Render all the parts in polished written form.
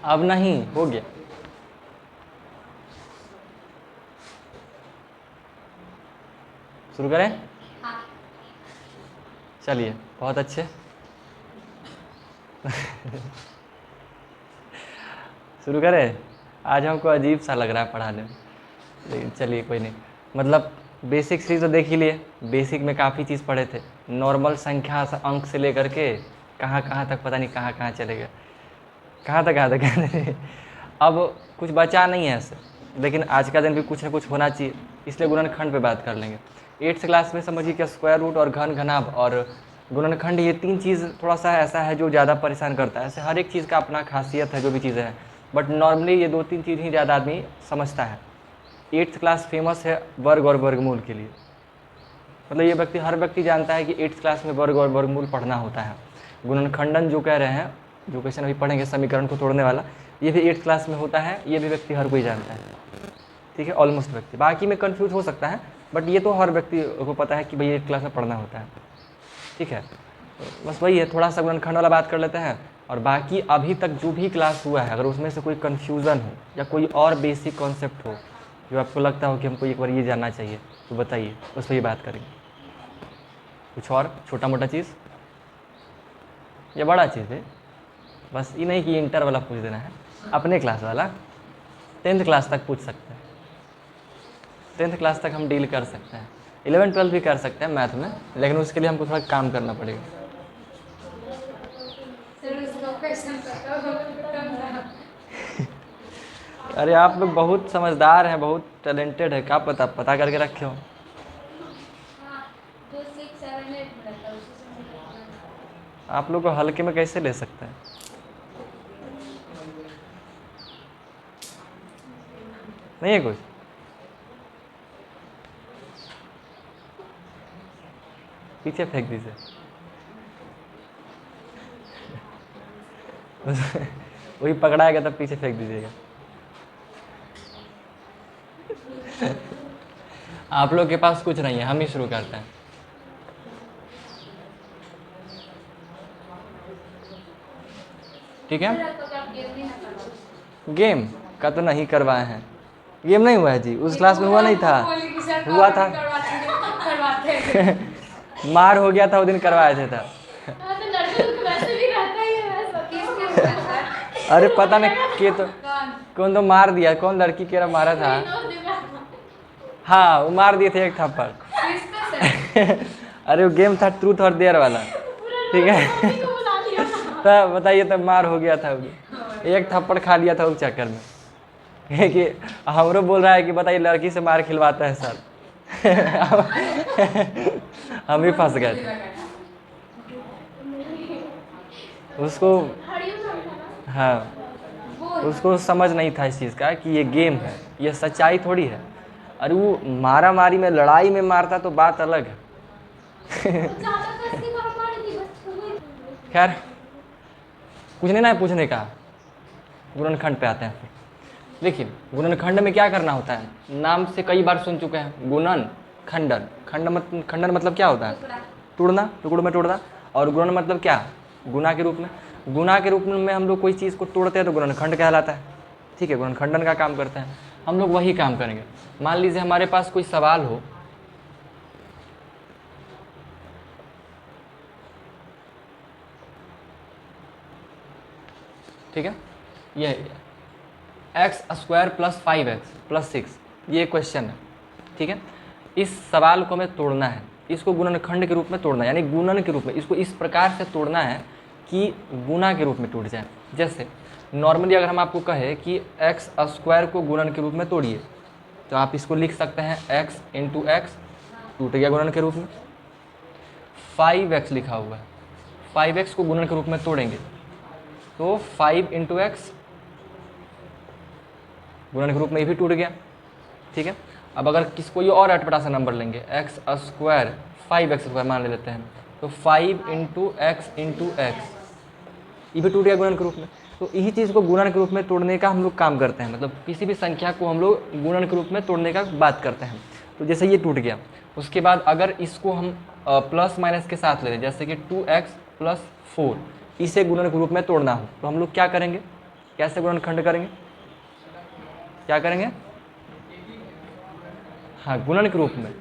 अब नहीं, हो गया। शुरू करें? चलिए, बहुत अच्छे। शुरू करें? आज हमको अजीब सा लग रहा है पढ़ाने में, लेकिन चलिए कोई नहीं। मतलब बेसिक चीज़ तो देख ही लिए, बेसिक में काफ़ी चीज़ पढ़े थे। नॉर्मल संख्या अंक से लेकर के कहाँ तक पता नहीं कहाँ चले गए, कहाँ तक अब कुछ बचा नहीं है ऐसे, लेकिन आज का दिन भी कुछ ना कुछ होना चाहिए, इसलिए गुणनखंड पे बात कर लेंगे। 8th क्लास में समझिए कि स्क्वायर रूट और घन घनाभ और गुणनखंड, ये 3 चीज़ थोड़ा सा ऐसा है जो ज़्यादा परेशान करता है। ऐसे हर एक चीज़ का अपना खासियत है, जो भी चीज़ें हैं, बट नॉर्मली ये 2-3 चीज़ ही ज़्यादा आदमी समझता है। 8th क्लास फेमस है वर्ग और वर्गमूल के लिए। मतलब ये व्यक्ति, हर व्यक्ति जानता है कि 8th क्लास में वर्ग और वर्गमूल पढ़ना होता है। गुणनखंडन जो कह रहे हैं, जो क्वेश्चन अभी पढ़ेंगे, समीकरण को तोड़ने वाला, ये भी 8th क्लास में होता है। ये भी व्यक्ति हर कोई जानता है, ठीक है, ऑलमोस्ट व्यक्ति। बाकी में कंफ्यूज हो सकता है, बट ये तो हर व्यक्ति को पता है कि भाई 8th क्लास में पढ़ना होता है, ठीक है। बस वही है, थोड़ा सा गुणनखंड वाला बात कर लेते हैं। और बाकी अभी तक जो भी क्लास हुआ है, अगर उसमें से कोई कन्फ्यूज़न हो या कोई और बेसिक कॉन्सेप्ट हो जो आपको लगता हो कि हमको एक बार ये जानना चाहिए, तो बताइए, उस पर ही बात करेंगे। कुछ और छोटा मोटा चीज़ या बड़ा चीज़ है? बस ये नहीं कि इंटर वाला पूछ देना है, अपने क्लास वाला 10th क्लास तक पूछ सकते हैं। 10th क्लास तक हम डील कर सकते हैं, 11-12 भी कर सकते हैं मैथ में, लेकिन उसके लिए हमको थोड़ा काम करना पड़ेगा। अरे आप लोग बहुत समझदार हैं, बहुत टैलेंटेड है, क्या पता करके रखे हो। आप लोग को हल्के में कैसे ले सकते हैं? नहीं है कुछ? पीछे फेंक दीजिए। वही पकड़ाएगा तब पीछे फेंक दीजिएगा। आप लोग के पास कुछ नहीं है, हम ही शुरू करते हैं। ठीक है, गेम का तो नहीं करवाए हैं। गेम नहीं हुआ है जी, उस क्लास में हुआ नहीं था। हुआ था। मार हो गया था वो दिन, करवाए थे था। अरे पता नहीं के तो कौन तो मार दिया, कौन लड़की के मारा था। हाँ, वो मार दिए थे एक थप्पड़। अरे वो गेम था ट्रूथ और डेयर वाला, ठीक है। तब बताइए, तब मार हो गया था, एक थप्पड़ खा लिया था उस चक्कर में। कि हमरो बोल रहा है कि बताइए लड़की से मार खिलवाता है सर। हम भी फंस गए थे उसको। हाँ, उसको समझ नहीं था इस चीज़ का कि ये गेम है, ये सच्चाई थोड़ी है। अरे वो मारा मारी में, लड़ाई में मारता तो बात अलग है। खैर कुछ नहीं ना है पूछने का, गुणनखंड पे आते हैं फिर। देखिए, गुणनखंड में क्या करना होता है, नाम से कई बार सुन चुके हैं, गुणन खंडन। खंडन मतलब क्या होता है? तोड़ना, टुकड़ों में तोड़ना। और गुणन मतलब क्या? गुना के रूप में। गुना के रूप में हम लोग कोई चीज़ को तोड़ते हैं तो गुणनखंड कहलाता है, ठीक है, गुणनखंडन का काम करते हैं। हम लोग वही काम करेंगे। मान लीजिए हमारे पास कोई सवाल हो, ठीक है, ये x² + 5x + 6, ये क्वेश्चन है, ठीक है। इस सवाल को हमें तोड़ना है, इसको गुणनखंड के रूप में तोड़ना है, यानी गुणन के रूप में इसको इस प्रकार से तोड़ना है कि गुना के रूप में टूट जाए। जैसे नॉर्मली अगर हम आपको कहें कि x² को गुणन के रूप में तोड़िए, तो आप इसको लिख सकते हैं x × x, टूट गया गुणन के रूप में। 5x लिखा हुआ है, 5x को गुणन के रूप में तोड़ेंगे तो 5 × x, गुणन के रूप में ये भी टूट गया, ठीक है। अब अगर कोई और अटपटा सा नंबर लेंगे, x² 5x² मान लेते हैं, तो 5 × x × x, ये भी टूट गया गुणन के रूप में। तो यही चीज़ को गुणन के रूप में तोड़ने का हम लोग काम करते हैं, मतलब किसी भी संख्या को हम लोग गुणन के रूप में तोड़ने का बात करते हैं। तो जैसे ये टूट गया, उसके बाद अगर इसको हम प्लस माइनस के साथ ले लें, जैसे कि 2x + 4, इसे गुणन के रूप में तोड़ना हो, तो हम लोग क्या करेंगे, कैसे गुणनखंड करेंगे, क्या करेंगे, हाँ गुणन के रूप में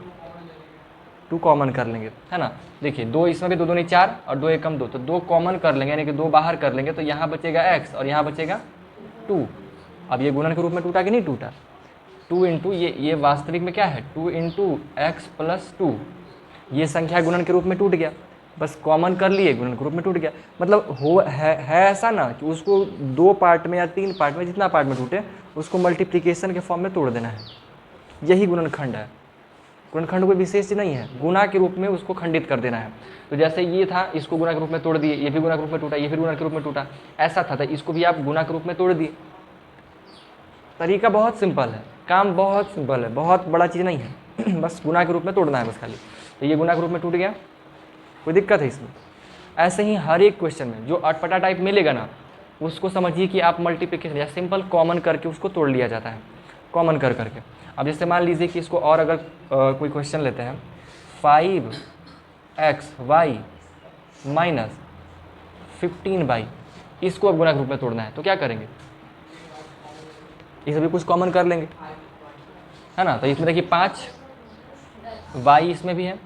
2 कॉमन कर लेंगे, है ना। देखिए 2 इसमें भी 2 दूनी 4 और 2 एकम 2, तो 2 कॉमन कर लेंगे यानी कि 2 बाहर कर लेंगे, तो यहाँ बचेगा x और यहाँ बचेगा 2। अब ये गुणन के रूप में टूटा कि नहीं टूटा, 2 इंटू ये वास्तविक में क्या है 2 इंटू एक्स प्लस 2, ये संख्या गुणन के रूप में टूट गया, बस कॉमन कर लिए गुणन के रूप में टूट गया। मतलब है ऐसा ना कि उसको 2 पार्ट में या 3 पार्ट में, जितना पार्ट में टूटे उसको मल्टीप्लिकेशन के फॉर्म में तोड़ देना है, यही गुणनखंड है। गुणनखंड कोई विशेष चीज नहीं है, गुणा के रूप में उसको खंडित कर देना है। तो जैसे ये था, इसको गुणा के रूप में तोड़ दिए, ये भी गुणा के रूप में टूटा, ये फिर गुणा के रूप में टूटा, ऐसा था, तो इसको भी आप गुणा के रूप में तोड़ दिए। तरीका बहुत सिंपल है, काम बहुत सिंपल है, बहुत बड़ा चीज़ नहीं है बस गुणा के रूप में तोड़ना है बस खाली। तो ये गुणा के रूप में टूट गया, कोई दिक्कत है इसमें। ऐसे ही हर एक क्वेश्चन में जो अटपटा टाइप मिलेगा ना, उसको समझिए कि आप मल्टीप्लिकेशन या सिंपल कॉमन करके उसको तोड़ लिया जाता है, कॉमन कर करके। अब जैसे मान लीजिए कि इसको और अगर कोई क्वेश्चन लेते हैं, 5xy माइनस 15y, इसको अब गुणा के रूप में तोड़ना है, तो क्या करेंगे, इसे भी कुछ कॉमन कर लेंगे, है ना। तो इसमें देखिए 5y इसमें भी है,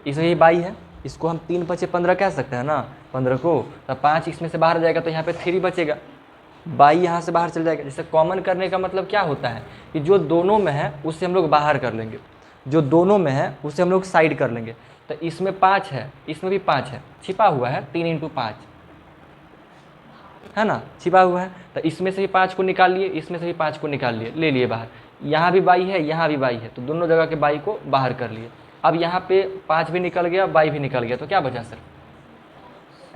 इसमें भी y है, इसको हम 3 बचे 15 कह सकते हैं ना, 15 को, तो 5 इसमें से बाहर जाएगा तो यहाँ पे 3 बचेगा, y यहाँ से बाहर चल जाएगा। जैसे कॉमन करने का मतलब क्या होता है कि जो दोनों में है उससे हम लोग बाहर कर लेंगे, जो दोनों में है उससे हम लोग साइड कर लेंगे। तो इसमें 5 है, इसमें भी 5 है, छिपा हुआ है 3 इंटू 5, है ना, छिपा हुआ है। तो इसमें से भी 5 को निकाल लिए, इसमें से भी 5 को निकाल लिए, ले लिए बाहर, यहाँ भी y है, यहाँ भी y है, तो दोनों जगह के y को बाहर कर लिए। अब यहाँ पे 5 भी निकल गया, y भी निकल गया, तो क्या बचा सर,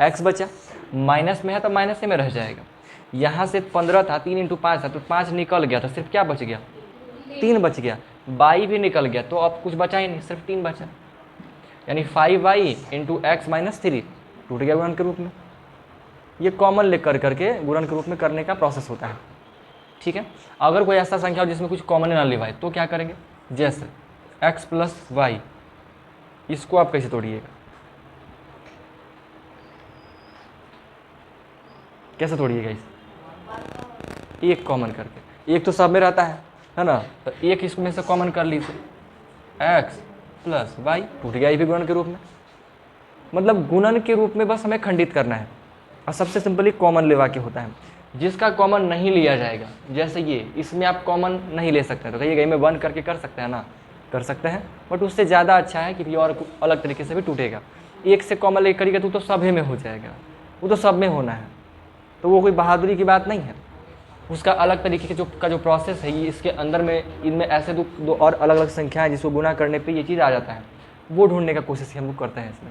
x बचा। माइनस में है तो माइनस में रह जाएगा। यहाँ से 15 था, 3 इंटू 5 था, तो 5 निकल गया, तो सिर्फ क्या बच गया, 3 बच गया। y भी निकल गया, तो अब कुछ बचा ही नहीं, सिर्फ 3 बचा, यानी 5y इंटू एक्स माइनस 3 टूट गया गुणन के रूप में। ये कॉमन लेकर करके गुणन के रूप में करने का प्रोसेस होता है, ठीक है। अगर कोई ऐसा संख्या हो जिसमें कुछ कॉमन ना लेवाए तो क्या करेंगे, जैसे x प्लस वाई, इसको आप कैसे तोड़िएगा, कैसे तोड़िएगा इसे, एक कॉमन करके, एक तो सब में रहता है ना, तो एक इसमें से कॉमन कर लीजिए, x प्लस वाई टूट गया, ये भी गुणन के रूप में। मतलब गुणन के रूप में बस हमें खंडित करना है, और सबसे सिंपली कॉमन लेवा के होता है। जिसका कॉमन नहीं लिया जाएगा, जैसे ये, इसमें आप कॉमन नहीं ले सकते, तो कहिएगा में 1 करके कर सकते हैं ना, कर सकते हैं, बट उससे ज़्यादा अच्छा है कि और अलग तरीके से भी टूटेगा। एक से कॉमन ले करिएगा तो सब में हो जाएगा, वो तो सब में होना है, तो वो कोई बहादुरी की बात नहीं है। उसका अलग तरीके के जो प्रोसेस है, ये इसके अंदर में इनमें ऐसे दो और अलग अलग संख्याएं जिसको गुना करने पे ये चीज़ आ जाता है, वो ढूंढने का कोशिश हम लोग करते हैं इसमें,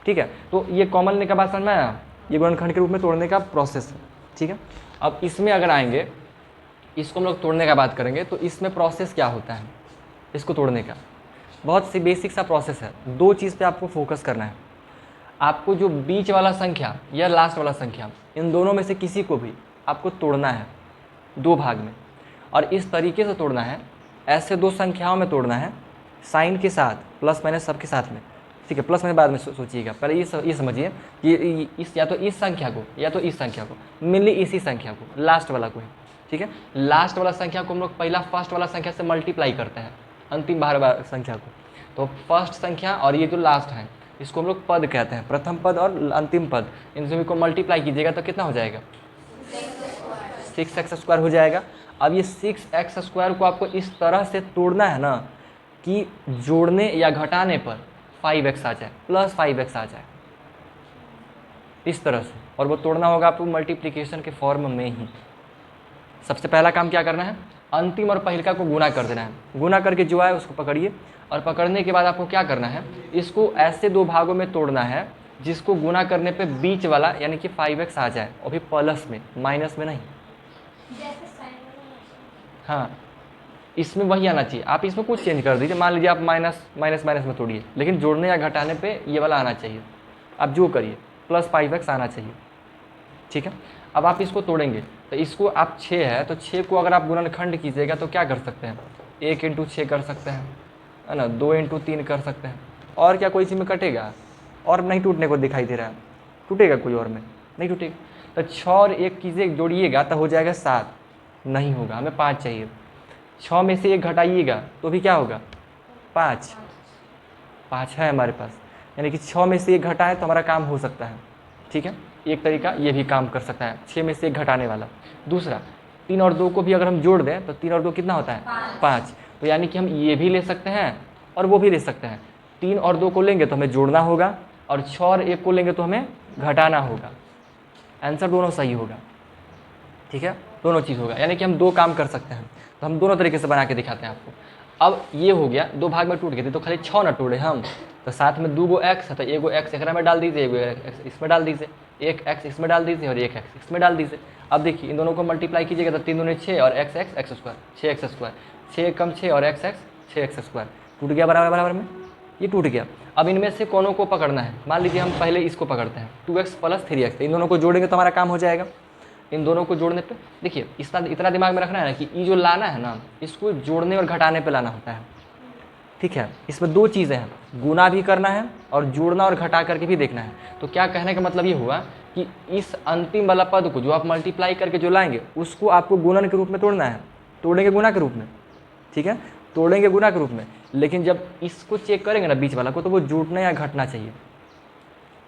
ठीक है। तो ये कॉमन लेने का बात समझ में आया, ये गुणनखंड के रूप में तोड़ने का प्रोसेस है, ठीक है। अब इसमें अगर आएंगे, इसको हम लोग तोड़ने का बात करेंगे, तो इसमें प्रोसेस क्या होता है इसको तोड़ने का, बहुत सी बेसिक सा प्रोसेस है। 2 चीज़ पे आपको फोकस करना है, आपको जो बीच वाला संख्या या लास्ट वाला संख्या, इन दोनों में से किसी को भी आपको तोड़ना है 2 भाग में, और इस तरीके से तोड़ना है, ऐसे 2 संख्याओं में तोड़ना है, साइन के साथ, प्लस माइनस सबके साथ में, ठीक है। प्लस माइनस बाद में सोचिएगा, पहले ये समझिए कि इस या तो इस संख्या को या तो इस संख्या को, मेनली इसी संख्या को, लास्ट वाला को ही, ठीक है। लास्ट वाला संख्या को हम लोग पहला फर्स्ट वाला संख्या से मल्टीप्लाई करते हैं, अंतिम बाहर संख्या को। तो फर्स्ट संख्या और ये जो लास्ट है, इसको हम लोग पद कहते हैं, प्रथम पद और अंतिम पद, इन सभी को मल्टीप्लाई कीजिएगा तो कितना हो जाएगा, 6x² हो जाएगा। अब ये 6x² को आपको इस तरह से तोड़ना है ना कि जोड़ने या घटाने पर 5x आ जाए, प्लस 5x आ जाए, इस तरह से। और वो तोड़ना होगा आपको मल्टीप्लिकेशन के फॉर्म में ही। सबसे पहला काम क्या करना है, अंतिम और पहिलका को गुना कर देना है, गुना करके जो आए उसको पकड़िए, और पकड़ने के बाद आपको क्या करना है, इसको ऐसे 2 भागों में तोड़ना है जिसको गुना करने पे बीच वाला यानी कि 5x आ जाए, और भी प्लस में, माइनस में नहीं। हाँ, इसमें वही आना चाहिए, आप इसमें कुछ चेंज कर दीजिए, मान लीजिए आप माइनस माइनस माइनस में तोड़िए, लेकिन जोड़ने या घटाने पे ये वाला आना चाहिए, आप जो करिए प्लस 5x आना चाहिए, ठीक है। अब आप इसको तोड़ेंगे, तो इसको आप 6 है, तो 6 को अगर आप गुणनखंड कीजिएगा तो क्या कर सकते हैं, 1 इंटू 6 कर सकते हैं, है ना, 2 इंटू 3 कर सकते हैं, और क्या कोई चीज़ में कटेगा, और नहीं टूटने को दिखाई दे रहा है, टूटेगा कोई और में नहीं टूटेगा। तो 6 और 1 कीजिए, जोड़िएगा तो हो जाएगा 7, नहीं होगा, हमें 5 चाहिए। 6 में से 1 घटाइएगा तो भी क्या होगा 5, 5 है हमारे पास, यानी कि 6 में से 1 घटाए तो हमारा काम हो सकता है। ठीक है, एक तरीका ये भी काम कर सकता है, 6 में से 1 घटाने वाला। दूसरा, 3 और 2 को भी अगर हम जोड़ दें तो 3 और 2 कितना होता है 5, तो यानी कि हम ये भी ले सकते हैं और वो भी ले सकते हैं। 3 और 2 को लेंगे तो हमें जोड़ना होगा, और 6 और 1 को लेंगे तो हमें घटाना होगा। आंसर दोनों सही होगा। ठीक है, दोनों चीज़ होगा, यानी कि हम 2 काम कर सकते हैं। तो हम दोनों तरीके से बना के दिखाते हैं आपको। अब ये हो गया, 2 भाग में टूट गए थे तो खाली 6 ना टूटे हम, तो साथ में 2 गो एक्स है, तो 1 गो एक्स एकरा में डाल दीजिए, 1 गो एक्स इसमें डाल दीजिए, 1 एक्स इसमें डाल दीजिए और 1 एक्स इसमें डाल दीजिए। अब देखिए इन दोनों को मल्टीप्लाई कीजिएगा तो 3 दूनी 6 और x x x square, 6 x square, 6 कम 6 और एक्स एक्स 6 एक्स स्क्वायर, टूट गया बराबर बराबर में, ये टूट गया। अब इनमें से कोनों को पकड़ना है। मान लीजिए हम पहले इसको पकड़ते हैं, 2x प्लस 3x, इन दोनों को जोड़ेंगे तो हमारा काम हो जाएगा। इन दोनों को जोड़ने पे देखिए इतना दिमाग में रखना है ना कि ये जो लाना है ना, इसको जोड़ने और घटाने पे लाना होता है। ठीक है, इसमें 2 चीज़ें हैं, गुना भी करना है और जोड़ना और घटा करके भी देखना है। तो क्या कहने का मतलब ये हुआ कि इस अंतिम वाला पद को जो आप मल्टीप्लाई करके जो लाएंगे उसको आपको गुणन के रूप में तोड़ना है, तोड़ेंगे गुना के रूप में। ठीक है, तोड़ेंगे गुना के रूप में, लेकिन जब इसको चेक करेंगे ना बीच वाला को, तो वो जुड़ना या घटना चाहिए।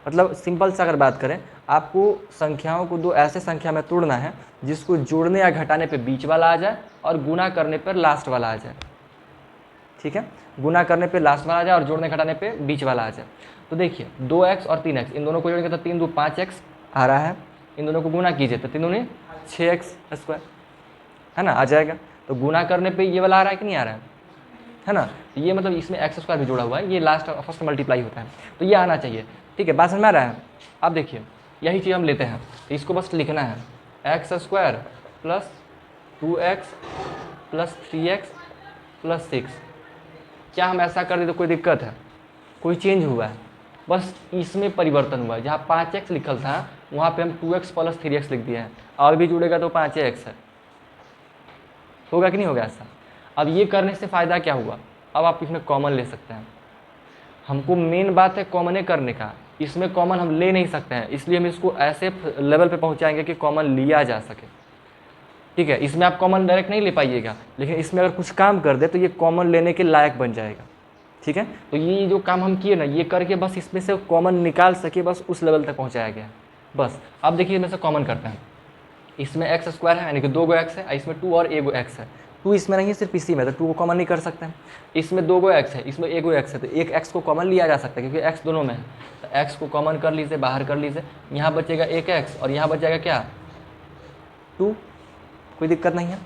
मतलब सिंपल सा अगर बात करें, आपको संख्याओं को 2 ऐसे संख्या में तोड़ना है जिसको जोड़ने या घटाने पे बीच वाला आ जाए और गुना करने पर लास्ट वाला आ जाए। ठीक है, गुना करने पे लास्ट वाला आ जाए और जोड़ने घटाने पे बीच वाला आ जाए। तो देखिए 2x और 3x, इन दोनों को जोड़ेंगे तो 3 2 5x आ रहा है, इन दोनों को गुना कीजिए तो 3 दूनी 6x स्क्वायर, है ना, आ जाएगा। तो गुना करने पे ये वाला आ रहा है कि नहीं आ रहा है ना, ये मतलब इसमें एक्स स्क्वायर भी जुड़ा हुआ है, ये लास्ट फर्स्ट मल्टीप्लाई होता है, तो ये आना चाहिए। ठीक है, बात समझ में आ रहा है। अब देखिए यही चीज़ हम लेते हैं, तो इसको बस लिखना है x square plus 2x plus 3x plus 6। क्या हम ऐसा कर दे तो कोई दिक्कत है? कोई चेंज हुआ है? बस इसमें परिवर्तन हुआ है, जहाँ 5x लिखल था वहाँ पे हम 2x प्लस 3x लिख दिए हैं, और भी जुड़ेगा तो 5x है। होगा कि नहीं होगा ऐसा? अब ये करने से फ़ायदा क्या हुआ, अब आप इसमें कॉमन ले सकते हैं। हमको मेन बात है कॉमने करने का, इसमें कॉमन हम ले नहीं सकते हैं, इसलिए हम इसको ऐसे लेवल पे पहुंचाएंगे कि कॉमन लिया जा सके। ठीक है, इसमें आप कॉमन डायरेक्ट नहीं ले पाइएगा, लेकिन इसमें अगर कुछ काम कर दे तो ये कॉमन लेने के लायक बन जाएगा। ठीक है, तो ये जो काम हम किए ना, ये करके बस इसमें से कॉमन निकाल सके, बस उस लेवल तक पहुँचाया गया। बस अब देखिए इसमें से कॉमन करते हैं, इसमें एक्स स्क्वायर है यानी कि 2 गो एक्स है, इसमें 2 और 1 गो एक्स है। 2 इसमें नहीं है, सिर्फ इसी में, तो 2 को कॉमन नहीं कर सकते हैं। इसमें 2 गो एक्स है, इसमें 1 गो एक्स है, तो एक एक्स को कॉमन लिया जा सकता है क्योंकि एक्स दोनों में है। तो एक्स को कॉमन कर लीजिए, बाहर कर लीजिए, यहाँ बचेगा 1 एक्स और यहाँ बचेगा क्या 2, कोई दिक्कत नहीं है।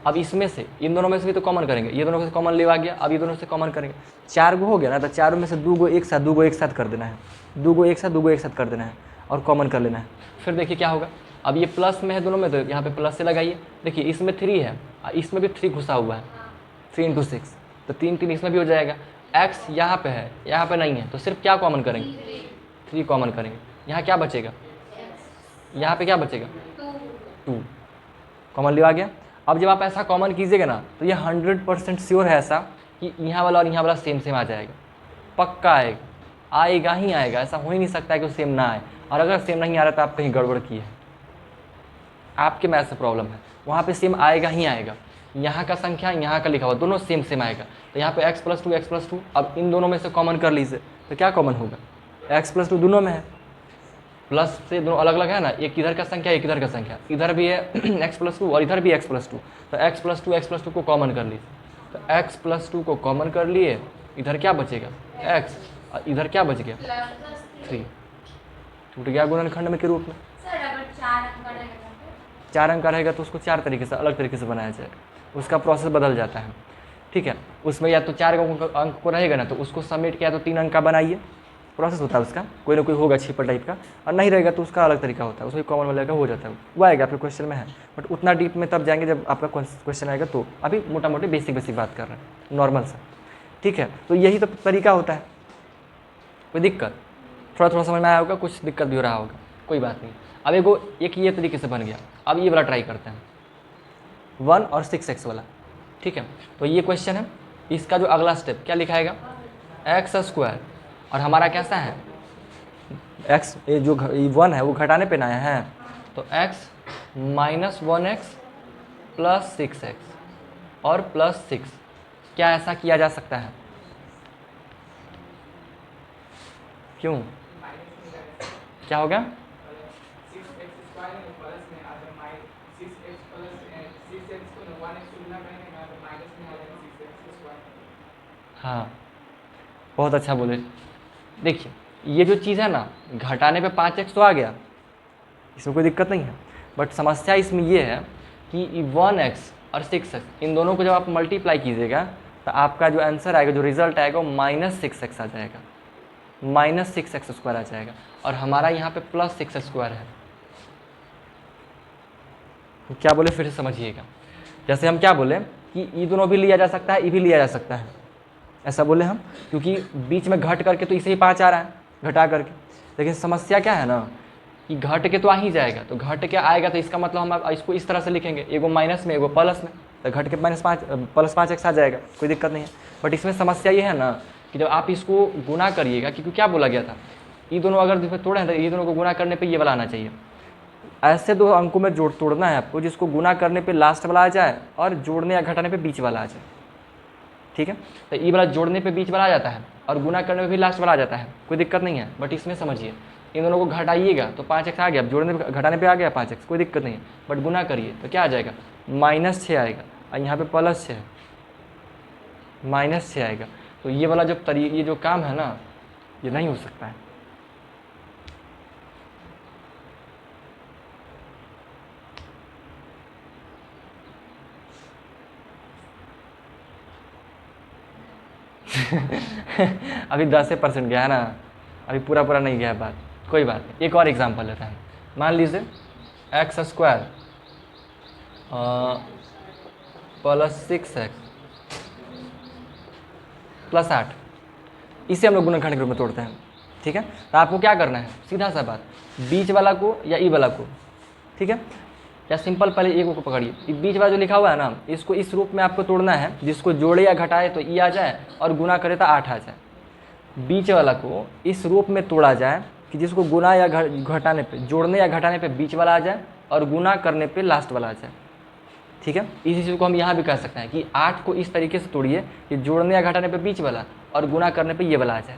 अब इसमें से इन दोनों में से भी तो कॉमन करेंगे, ये दोनों से कॉमन लेवा गया, अब ये दोनों से कॉमन करेंगे, 4 गो हो गया ना, तो चारों में से 2 गो एक साथ, 2 गो एक साथ कर देना है, 2 गो एक साथ, 2 गो एक साथ कर देना है और कॉमन कर लेना है। फिर देखिए क्या होगा, अब ये प्लस में है दोनों में, तो यहाँ पे प्लस से लगाइए। देखिए इसमें 3 है, इसमें भी 3 घुसा हुआ है, 3 × 6, तो 3 3 इसमें भी हो जाएगा। x यहाँ पे है, यहाँ पे नहीं है, तो सिर्फ क्या कॉमन करेंगे 3 कॉमन करेंगे। यहाँ क्या बचेगा, यहाँ पे क्या बचेगा 2, कॉमन लिया गया। अब जब आप ऐसा कॉमन कीजिएगा ना, तो ये 100% श्योर है ऐसा कि यहाँ वाला और यहाँ वाला सेम सेम आ जाएगा, पक्का आएगा, आएगा ही आएगा, ऐसा हो ही नहीं सकता है कि वो सेम ना आए। और अगर सेम नहीं आ रहा तो आप कहीं गड़बड़ किए हैं, आपके मैथ से प्रॉब्लम है, वहाँ पे सेम आएगा ही आएगा। यहाँ का संख्या यहाँ का लिखा हुआ दोनों सेम सेम आएगा, तो यहाँ पे x + 2 x + 2, अब इन दोनों में से कॉमन कर लीजिए, तो क्या कॉमन होगा x + 2 दोनों में है, प्लस से दोनों अलग अलग है ना, एक इधर का संख्या एक इधर का संख्या, इधर भी है x + 2 और इधर भी x + 2, तो x + 2 को कॉमन कर लीजिए, तो x + 2 को कॉमन कर लिए, इधर क्या बचेगा x और इधर क्या बच गया 3, टूट गया गुणनखंड में के रूप में। 4 अंक का रहेगा तो उसको 4 तरीके से अलग तरीके से बनाया जाएगा, उसका प्रोसेस बदल जाता है। ठीक है, उसमें या तो 4 अंक को रहेगा ना, तो उसको समेट के या तो 3 अंक का बनाइए, प्रोसेस होता है उसका, कोई ना कोई होगा छिपा टाइप का, और नहीं रहेगा तो उसका अलग तरीका होता है, उसमें कॉमन वाले का हो जाता है, वो आएगा आपके क्वेश्चन में है, बट उतना डीप में तब जाएंगे जब आपका क्वेश्चन आएगा। तो अभी मोटा मोटी बेसिक बात कर रहे हैं, नॉर्मल सा। ठीक है, तो यही तो तरीका होता है। कोई दिक्कत, थोड़ा समझ में आया होगा, कुछ दिक्कत भी हो रहा होगा, कोई बात नहीं। अब एक ये तरीके से बन गया, अब ये वाला ट्राई करते हैं 1 और 6x वाला। ठीक है, तो ये क्वेश्चन है, इसका जो अगला स्टेप क्या लिखाएगा x² और हमारा कैसा है x, जो 1 है वो घटाने पे ना आया है, तो x minus 1x plus 6x और प्लस 6, क्या ऐसा किया जा सकता है? क्यों, क्या होगा? हाँ, बहुत अच्छा बोले। देखिए ये जो चीज़ है ना, घटाने पे 5x तो आ गया, इसमें कोई दिक्कत नहीं है, बट समस्या इसमें ये है कि 1x और 6x इन दोनों को जब आप मल्टीप्लाई कीजिएगा तो आपका जो आंसर आएगा, जो रिजल्ट आएगा वो -6x आ जाएगा, -6x² आ जाएगा, और हमारा यहाँ पे +6x² है। तो क्या बोले, फिर से समझिएगा। जैसे हम क्या बोले कि ये दोनों भी लिया जा सकता है, ये भी लिया जा सकता है, ऐसा बोले हम, क्योंकि बीच में घट करके तो इसे ही 5 आ रहा है घटा करके। लेकिन समस्या क्या है ना कि घट के तो आ ही जाएगा, तो घट के आएगा तो इसका मतलब हम इसको इस तरह से लिखेंगे, एगो माइनस में एगो प्लस में, तो घट के +5x आ जाएगा, कोई दिक्कत नहीं है। बट इसमें समस्या ये है ना कि जब आप इसको गुना करिएगा, क्योंकि क्या बोला गया था, ये दोनों अगर तोड़े हैं तो ये दोनों को गुना करने पर ये वाला आना चाहिए। ऐसे दो अंकों में तोड़ना है आपको जिसको गुना करने पे लास्ट वाला आ जाए और जोड़ने या घटाने पे बीच वाला आ जाए, ठीक है। तो ये वाला जोड़ने पे बीच वाला आ जाता है और गुना करने पे भी लास्ट वाला आ जाता है, कोई दिक्कत नहीं है। बट इसमें समझिए, इन दोनों को घटाइएगा तो 5x आ गया, जोड़ने पे घटाने पे आ गया 5x, कोई दिक्कत नहीं है। बट गुना करिए तो क्या आ जाएगा, -6 आएगा, और यहाँ पे +6 है, -6 आएगा। तो ये वाला ये जो काम है ना, ये नहीं हो सकता है। अभी 10% गया है ना, अभी पूरा नहीं गया है बात, कोई बात नहीं। एक और एग्जांपल लेते हैं, मान लीजिए x² + 6x + 8, इसे हम लोग गुणनखंड के रूप में तोड़ते हैं, ठीक है। तो आपको क्या करना है, सीधा सा बात, बीच वाला को या ई वाला को, ठीक है, या सिंपल पहले एक को पकड़िए, बीच वाला जो लिखा हुआ है ना, इसको इस रूप में आपको तोड़ना है, जिसको जोड़े या घटाए तो ई आ जाए और गुना करे तो 8 आ जाए। बीच वाला को इस रूप में तोड़ा जाए कि जिसको गुना या घटाने पे, जोड़ने या घटाने पे बीच वाला आ जाए और गुना करने पे लास्ट वाला आ जाए, ठीक है। इसी चीज़ को हम यहाँ भी कह सकते हैं कि 8 को इस तरीके से तोड़िए कि जोड़ने या घटाने पे बीच वाला और गुना करने पे ये वाला आ जाए,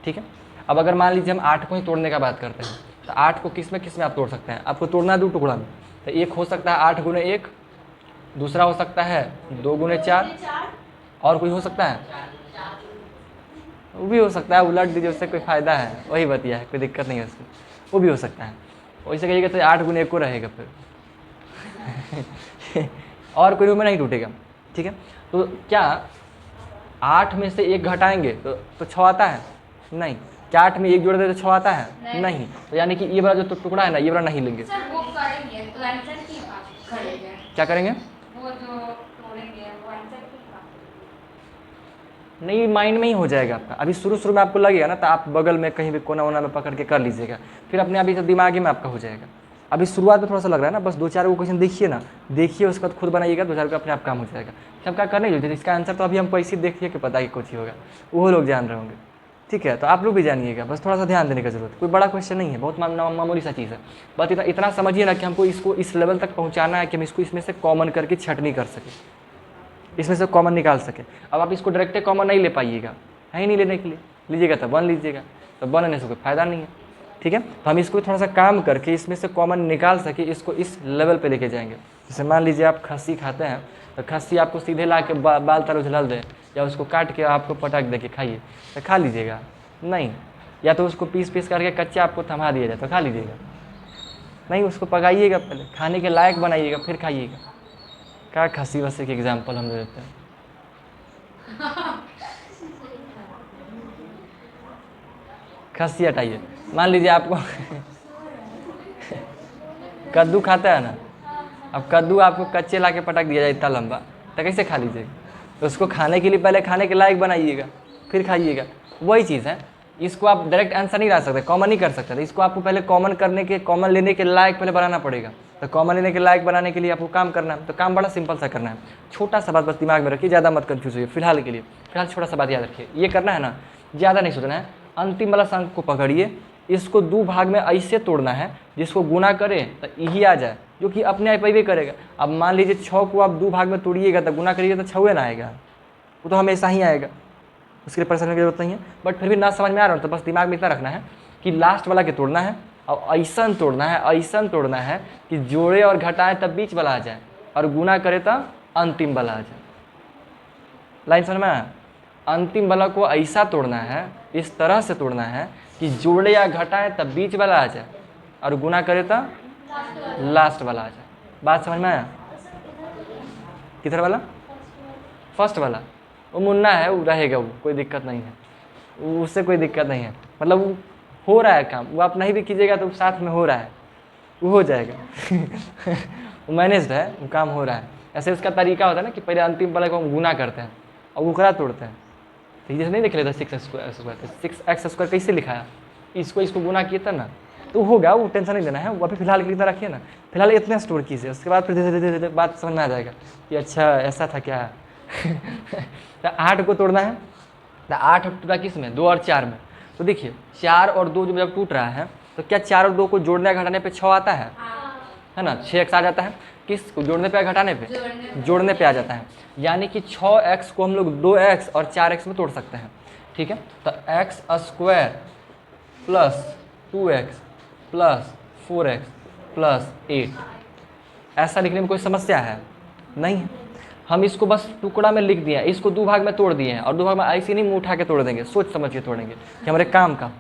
ठीक है। अब अगर मान लीजिए हम 8 को ही तोड़ने का बात करते हैं, तो 8 को किस में आप तोड़ सकते हैं, आपको तोड़ना है 2 टुकड़ा में। तो एक हो सकता है 8 × 1, दूसरा हो सकता है 2 × 4, और कोई हो सकता है, वो भी हो सकता है, उलट दीजिए, उससे कोई फ़ायदा है, वही बतिया है, कोई दिक्कत नहीं है उसमें, वो भी हो सकता है। वैसे कहिएगा तो 8 × 1 को रहेगा फिर और कोई रूप में नहीं टूटेगा, ठीक है। तो क्या 8 में से 1 घटाएंगे तो 6 आता है? नहीं। क्या 8 में 1 जोड़ दे तो 6 आता है? नहीं। तो यानी कि ये वाला जो टुकड़ा है ना, ये वाला नहीं लेंगे। सर वो करेंगे तो आंसर की बात करेंगे, क्या करेंगे? वो जो तोड़ेंगे वो आंसर की बात, नहीं, माइंड में ही हो जाएगा आपका। अभी शुरू में आपको लगेगा ना, तो आप बगल में कहीं भी कोना वोना में पकड़ के कर लीजिएगा, फिर अपने आप ही तो दिमाग में आपका हो जाएगा। अभी शुरुआत में थोड़ा सा लग रहा है ना, बस 2-4 क्वेश्चन देखिए ना, देखिए उसके बाद खुद बनाइएगा, 2-4 का अपने आप काम हो जाएगा। सब क्या करने जो इसका आंसर तो अभी हमको ऐसे देखिए कि पता कि कुछ ही होगा, वो लोग जान रहे होंगे, ठीक है। तो आप लोग भी जानिएगा, बस थोड़ा सा ध्यान देने की जरूरत, कोई बड़ा क्वेश्चन नहीं है, बहुत मामूली सा चीज़ है। बस इतना समझिए ना कि हमको इसको इस लेवल तक पहुँचाना है कि हम इसको इसमें से कॉमन करके छटनी कर सकें, इसमें से कॉमन निकाल सके। अब आप इसको डायरेक्ट कॉमन नहीं ले पाइएगा, है ही नहीं लेने के लिए, लीजिएगा तो 1 लीजिएगा, तो 1 लेने से कोई फायदा नहीं है, ठीक है। तो हम इसको थोड़ा सा काम करके इसमें से कॉमन निकाल सके, इसको इस लेवल पे लेके जाएंगे। जैसे मान लीजिए आप खस्सी खाते हैं, तो खस्सी आपको सीधे ला के बाल तर उछल दे, या उसको काट के आपको पटक दे के खाइए, तो खा लीजिएगा? नहीं। या तो उसको पीस करके कच्चा आपको थमा दिया जाए तो खा लीजिएगा? नहीं, उसको पकाइएगा, पहले खाने के लायक बनाइएगा, फिर खाइएगा। क्या खस्सी वस्सी के एग्जाम्पल हम दे देते हैं। खस्सी हटाइए, मान लीजिए आपको कद्दू खाता है ना, अब कद्दू आपको कच्चे ला के पटक दिया जाए इतना लंबा, तो कैसे खा लीजिएगा? तो उसको खाने के लिए पहले खाने के लायक बनाइएगा, फिर खाइएगा। वही चीज़ है, इसको आप डायरेक्ट आंसर नहीं ला सकते, कॉमन नहीं कर सकते, तो इसको आपको पहले कॉमन लेने के लायक पहले बनाना पड़ेगा। तो कॉमन लेने के लायक बनाने के लिए आपको काम करना है, तो काम बड़ा सिंपल सा करना है, छोटा सा बात बस दिमाग में रखिए, ज़्यादा मत कंफ्यूज होइए फिलहाल के लिए। फिलहाल छोटा सा बात याद रखिए, ये करना है ना, ज़्यादा नहीं सोचना है। अंतिम वाला अंक को पकड़िए, इसको दो भाग में ऐसे तोड़ना है जिसको गुना करे तो यही आ जाए, जो कि अपने आप ही करेगा। अब मान लीजिए 6 को आप दो भाग में तोड़िएगा तो गुना करिएगा तो 6 ना आएगा, वो तो हमेशा ही आएगा, उसके लिए परेशानी की जरूरत नहीं है। बट फिर भी ना समझ में आ रहा हो तो बस दिमाग में इतना रखना है कि लास्ट वाला के तोड़ना है और ऐसा तोड़ना है कि जोड़े और घटाए तब बीच वाला आ जाए और गुना करे तो अंतिम वाला आ जाए। लाइन समझ में आया? अंतिम वाला को ऐसा तोड़ना है, इस तरह से तोड़ना है कि जोड़े या घटाए तब बीच वाला आ जाए और गुना करे तो लास्ट वाला आ जाए। बात समझ में आया? किधर वाला? फर्स्ट वाला वो मुन्ना है, वो रहेगा, वो कोई दिक्कत नहीं है, उससे कोई दिक्कत नहीं है। मतलब वो हो रहा है काम, वो आप नहीं भी कीजिएगा तो साथ में हो रहा है, वो हो जाएगा वो मैनेज्ड है, वो काम हो रहा है। ऐसे उसका तरीका होता है ना कि पहले अंतिम वाले को हम गुना करते हैं और उकड़ा तोड़ते हैं। तो जैसे नहीं देख लेता 6x² कैसे लिखा है, इसको गुना किए था ना, तो होगा, वो टेंशन नहीं लेना है। वो अभी फिलहाल के लिए रखिए ना, फिलहाल इतना स्टोर कीजिए, उसके बाद फिर धीरे धीरे बात समझ में आ जाएगा कि अच्छा ऐसा था क्या तो 8 को तोड़ना है, तो 8 टूटा किस में? 2 और 4 में। तो देखिए 4 और 2 जब टूट रहा है तो क्या 4 और 2 को जोड़ने घटाने पे 6 आता है ना, 6x आ जाता है। किस को जोड़ने पे या घटाने पे? जोड़ने पे आ जाता है। यानी कि 6x को हम लोग 2x और 4x में तोड़ सकते हैं, ठीक है। तो x² plus 2x plus 4x plus 8, ऐसा लिखने में कोई समस्या है? नहीं है। हम इसको बस टुकड़ा में लिख दिए हैं, इसको 2 भाग में तोड़ दिए हैं और 2 भाग में ऐसे नहीं मुँह उठा के तोड़ देंगे, सोच समझ के तोड़ेंगे कि हमारे काम का,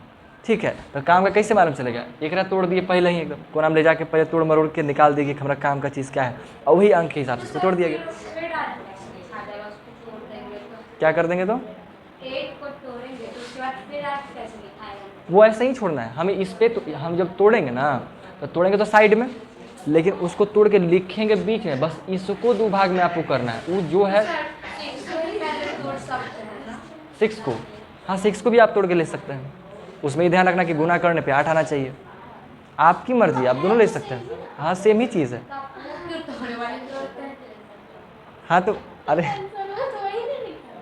ठीक है। तो काम का कैसे मालूम चलेगा? एक रात तोड़ दिए पहले ही, एकदम कोना में ले जाके पहले तोड़ मरोड़ के निकाल दिए कि हमारा काम का चीज़ क्या है, और वही अंक के हिसाब से इसको तोड़ दिया गया। क्या कर देंगे? तो 8 को तोड़ेंगे तो उसके बाद फिर आप कैसे लिखाएंगे? वो ऐसे ही छोड़ना है हमें। इस पे तो हम जब तोड़ेंगे ना, तो तोड़ेंगे तो साइड में, लेकिन उसको तोड़ के लिखेंगे बीच में। बस इसको 2 भाग में आपको करना है। वो जो है 6 को, हाँ 6 को भी आप तोड़ के ले सकते हैं। उसमें ही ध्यान रखना कि गुना करने पे 8 आना चाहिए। आपकी मर्जी, आप दोनों ले सकते हैं। हाँ सेम ही चीज़ है। हाँ तो अरे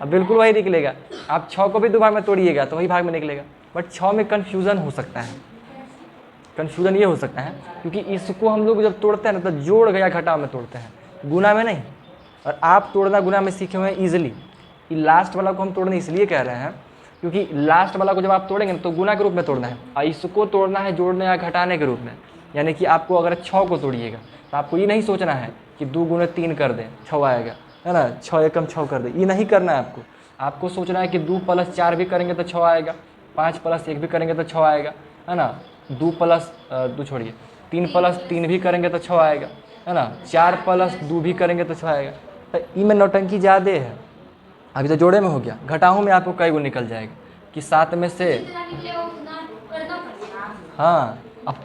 अब बिल्कुल वही निकलेगा। आप 6 को भी 2 भाग में तोड़िएगा तो वही भाग में निकलेगा। बट 6 में कन्फ्यूज़न हो सकता है। कन्फ्यूज़न ये हो सकता है क्योंकि इसको हम लोग जब तोड़ते हैं ना तो जोड़ गया घटाव में तोड़ते हैं, गुना में नहीं। और आप तोड़ना गुना में सीखे हुए हैं ईजिली। ये लास्ट वाला को हम तोड़ने इसलिए कह रहे हैं क्योंकि लास्ट वाला को जब आप तोड़ेंगे तो गुना के रूप में तोड़ना है और इसको तोड़ना है जोड़ने या घटाने के रूप में। यानी कि आपको अगर 6 को तोड़िएगा तो आपको ये नहीं सोचना है कि 2 गुने 3 कर दें 6 आएगा, है ना, 6 एकम 6 कर दें, ये नहीं करना है आपको। आपको सोचना है कि 2 + 4 भी करेंगे तो 6 आएगा, 5 + 1 भी करेंगे तो 6 आएगा, है ना, 2 + 2 छोड़िए 3 + 3 भी करेंगे तो 6 आएगा, है ना, 4 + 2 भी करेंगे तो 6 आएगा। तो इनमें नौटंकी ज़्यादा है। अभी तो जोड़े में हो गया, घटाओं में आपको कई गो निकल जाएगा कि 7 में से, हाँ अब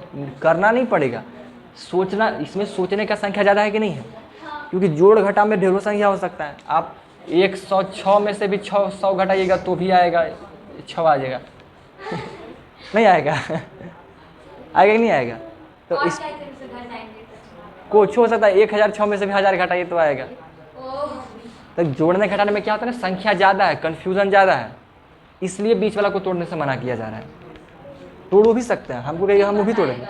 करना नहीं पड़ेगा, सोचना। इसमें सोचने का संख्या ज़्यादा है कि नहीं है? क्योंकि जोड़ घटा में ढेरों संख्या हो सकता है। आप 106 में से भी 100 घटाइएगा तो भी आएगा 6 आ जाएगा नहीं आएगा आएगा कि नहीं आएगा? तो इस कुछ हो सकता है 1006 में से भी 1000 घटाइए तो आएगा। तो जोड़ने घटाने में क्या होता है ना, संख्या ज़्यादा है, कन्फ्यूज़न ज़्यादा है, इसलिए बीच वाला को तोड़ने से मना किया जा रहा है। तोड़ भी सकते हैं, हमको कहिए हम वो भी तोड़ेंगे।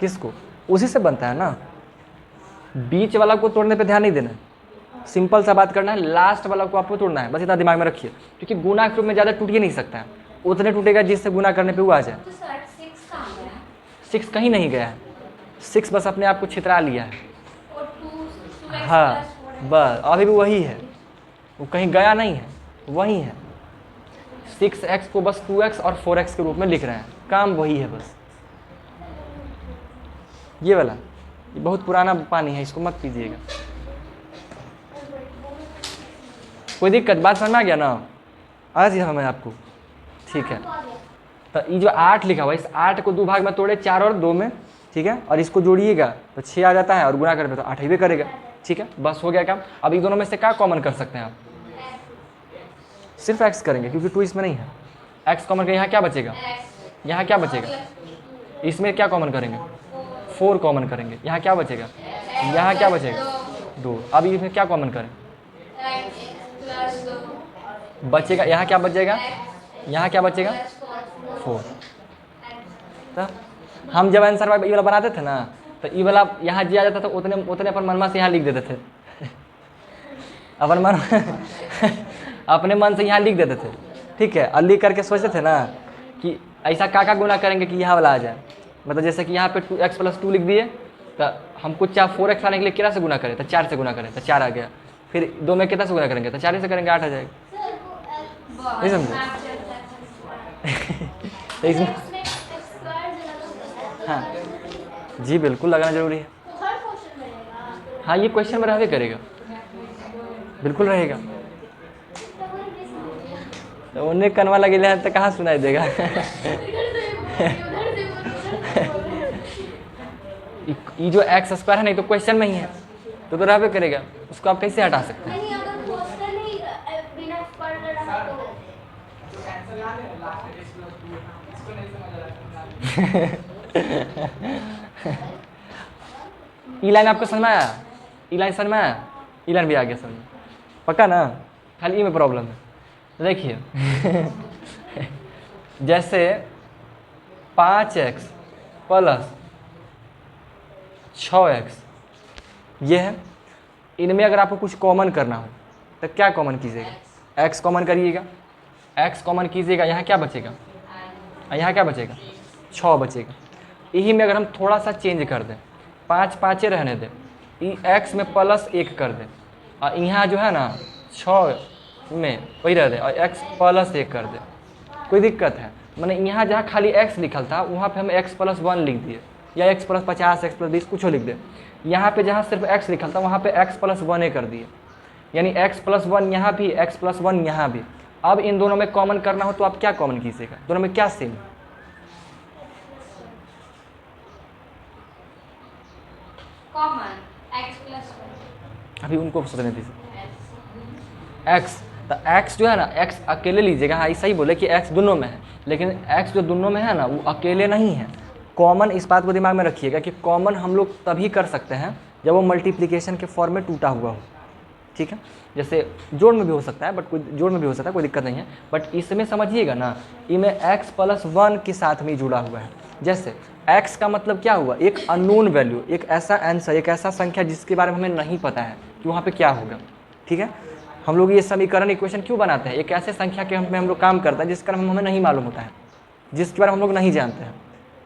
किसको? उसी से बनता है ना। बीच वाला को तोड़ने पे ध्यान नहीं देना है, सिंपल सा बात करना है। लास्ट वाला को आपको तोड़ना है, बस इतना दिमाग में रखिए। क्योंकि गुना के रूप में ज़्यादा टूट ही नहीं सकता है, उतने टूटेगा जिससे गुना करने पे वो आ जाए। 6 कहीं नहीं गया है, 6 बस अपने आप को छितरा लिया है। हाँ बस अभी भी वही है, वो कहीं गया नहीं है, वही है। 6x को बस 2x और 4x के रूप में लिख रहे हैं, काम वही है बस। ये वाला ये बहुत पुराना पानी है, इसको मत पीजिएगा। कोई दिक्कत? बात समझ में आ गया ना? आज ही हमें आपको ठीक है। तो ये जो 8 लिखा हुआ है, इस 8 को 2 भाग में तोड़े 4 और 2 में, ठीक है, और इसको जोड़िएगा तो 6 आ जाता है और गुना करने पे तो 8 ही भी करेगा, ठीक है, बस हो गया काम। अब इन दोनों में से क्या कॉमन कर सकते हैं आप? सिर्फ x करेंगे क्योंकि 2 इसमें नहीं है। x कॉमन करेंगे, यहाँ क्या बचेगा? यहाँ क्या बचेगा? इसमें क्या कॉमन करेंगे? 4 कॉमन करेंगे, यहाँ क्या बचेगा? यहाँ क्या बचेगा? 2। अब इसमें क्या कॉमन करें? बचेगा यहाँ क्या बचेगा? यहाँ क्या बचेगा? 4। तो हम जब आंसर ई वाला बनाते थे ना, तो ई वाला यहाँ जी आ जाता था, उतने उतने अपन मनवा से यहाँ लिख देते थे। अपन मन अपने मन से यहाँ लिख देते थे, ठीक है। और लिख करके सोचते थे ना कि ऐसा का गुना करेंगे कि यहाँ वाला आ जाए। मतलब जैसे कि यहाँ पे 2x + 2 लिख दिए, तो हमको 4x आने के लिए कितना से गुना करें, तो 4 से गुना करें, तो 4 आ गया। फिर 2 में कितना से गुना करेंगे, तो 4 से करेंगे, 8 आ जाएगा। नहीं समझे? तो इसमें हाँ जी बिल्कुल लगाना जरूरी है। हाँ ये क्वेश्चन में रहबे करेगा, बिल्कुल रहेगा। तो उन्हें कनवा लगे है तो कहाँ सुनाई देगा। ये जो x² है नहीं तो क्वेश्चन में ही है, तो रहबे करेगा, उसको आप कैसे हटा सकते हैं। ई लाइन आपको समझ में आया? ई लाइन समझ में आया? ई लाइन भी आ गया समझ में, पक्का ना? खाली ई में प्रॉब्लम है। तो देखिए जैसे 5x + 6x ये है, इनमें अगर आपको कुछ कॉमन करना हो तो क्या कॉमन कीजिएगा? x कॉमन करिएगा, x कॉमन कीजिएगा, यहाँ क्या बचेगा? यहाँ क्या बचेगा? 6 बचेगा। यही में अगर हम थोड़ा सा चेंज कर दें, 5 5 रहने दें, x में +1 कर दें, और यहाँ जो है ना 6 में वही रह दे और x + 1 कर दे, कोई दिक्कत है? मैंने यहाँ जहाँ खाली x लिखल था वहाँ पे हम x + 1 लिख दिए, या x + 50 x + 20 कुछ लिख दे। यहाँ पे जहाँ सिर्फ x लिखल था वहाँ पे x + 1 कर दिए, यानी x + 1 यहाँ भी, x + 1 यहाँ भी। अब इन दोनों में कॉमन करना हो तो आप क्या कॉमन कीजिएगा? दोनों में क्या सेम? Common x + 1। अभी उनको सोचने दीजिए। x, तो x जो है ना, x अकेले लीजिएगा। हाँ सही बोले कि x दोनों में है, लेकिन x जो दोनों में है ना वो अकेले नहीं है। कॉमन, इस बात को दिमाग में रखिएगा कि कॉमन हम लोग तभी कर सकते हैं जब वो मल्टीप्लिकेशन के फॉर्म में टूटा हुआ हो, ठीक है। जैसे जोड़ में भी हो सकता है, बट कोई जोड़ में भी हो सकता है, कोई दिक्कत नहीं है। बट इसमें समझिएगा ना, इनमें x + 1 के साथ में जुड़ा हुआ है। जैसे x का मतलब क्या हुआ? एक अननोन वैल्यू, एक ऐसा आंसर, एक ऐसा संख्या जिसके बारे में हमें नहीं पता है कि वहाँ पे क्या होगा, ठीक है। हम लोग ये समीकरण इक्वेशन क्यों बनाते हैं? एक ऐसे संख्या के हम लोग काम करते हैं जिसका हमें नहीं मालूम होता है, जिसके बारे में हम लोग नहीं जानते हैं,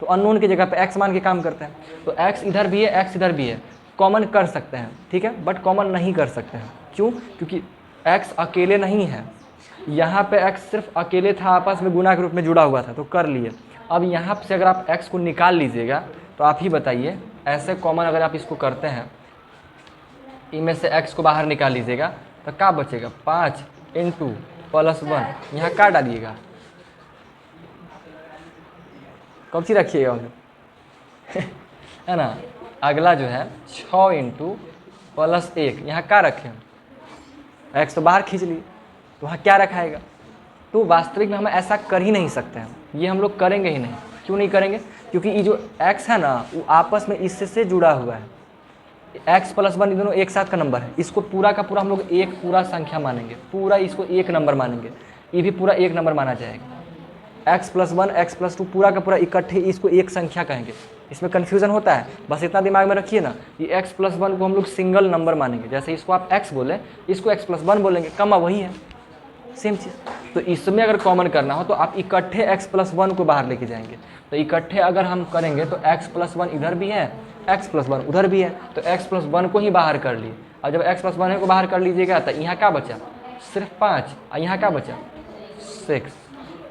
तो अननोन की जगह पे x मान के काम करते हैं। तो x इधर भी है, x इधर भी है, कॉमन कर सकते हैं, ठीक है, बट कॉमन नहीं कर सकते हैं। क्यों? क्योंकि x अकेले नहीं है, यहाँ पे x सिर्फ अकेले था, आपस में गुना के रूप में जुड़ा हुआ था, तो कर लिए। अब यहाँ से अगर आप x को निकाल लीजिएगा तो आप ही बताइए, ऐसे कॉमन अगर आप इसको करते हैं, इनमें से x को बाहर निकाल लीजिएगा तो क्या बचेगा? 5 × +1, यहाँ क्या डालिएगा? कौन सी रखिएगा उन्हें? है ना। अगला जो है 6 × +1, यहाँ क्या रखें? x तो बाहर खींच लिए, तो वहाँ क्या रखाएगा? तो वास्तविक में हम ऐसा कर ही नहीं सकते हैं, ये हम लोग करेंगे ही नहीं। क्यों नहीं करेंगे? क्योंकि ये जो x है ना वो आपस में इससे जुड़ा हुआ है। x + 1 ये दोनों एक साथ का नंबर है, इसको पूरा का पूरा हम लोग एक पूरा संख्या मानेंगे, पूरा इसको एक नंबर मानेंगे, ये भी पूरा एक नंबर माना जाएगा। x + 1 x + 2 पूरा का पूरा इकट्ठे इसको एक संख्या कहेंगे। इसमें कन्फ्यूज़न होता है, बस इतना दिमाग में रखिए ना, ये x + 1 को हम लोग सिंगल नंबर मानेंगे। जैसे इसको आप x बोले, इसको x + 1 बोलेंगे, कमा वही है, सेम चीज़। तो इसमें अगर कॉमन करना हो तो आप इकट्ठे x + 1 को बाहर लेके जाएंगे। तो इकट्ठे अगर हम करेंगे तो x + 1 इधर भी है, x + 1 उधर भी है, तो x + 1 को ही बाहर कर लिए। और जब x + 1 को बाहर कर लीजिएगा तो यहाँ क्या बचा? सिर्फ 5, और यहाँ क्या बचा? 6,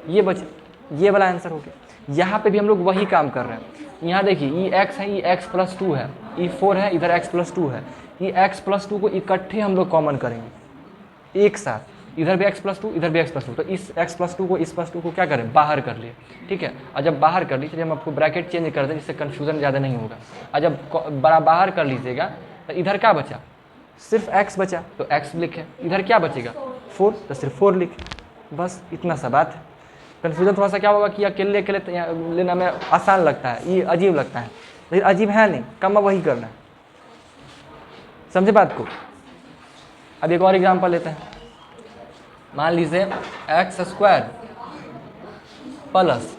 ये बचा, ये वाला आंसर हो गया। यहाँ पे भी हम लोग वही काम कर रहे हैं। यहाँ देखिए ये x है, ये x + 2 है, ये 4 है, इधर x + 2 है, ये x + 2 को इकट्ठे हम लोग कॉमन करेंगे एक साथ, इधर भी x + 2 इधर भी x + 2, तो इस x + 2 को इस +2 को क्या करें? बाहर कर लिए, ठीक है। और जब बाहर कर लीजिए, हम आपको ब्रैकेट चेंज कर दें जिससे कन्फ्यूज़न ज़्यादा नहीं होगा। और जब बाहर कर लीजिएगा तो इधर क्या बचा? सिर्फ x बचा, तो x लिखे। इधर क्या बचेगा? 4, तो सिर्फ 4 लिखे। बस इतना सा बात है। कन्फ्यूज़न थोड़ा सा क्या होगा कि अकेले अकेले लेना में आसान लगता है, ये अजीब लगता है, लेकिन अजीब है नहीं, कम वही करना है। समझे बात को? अब एक और एग्जाम्पल लेते हैं। मान लीजिए x² +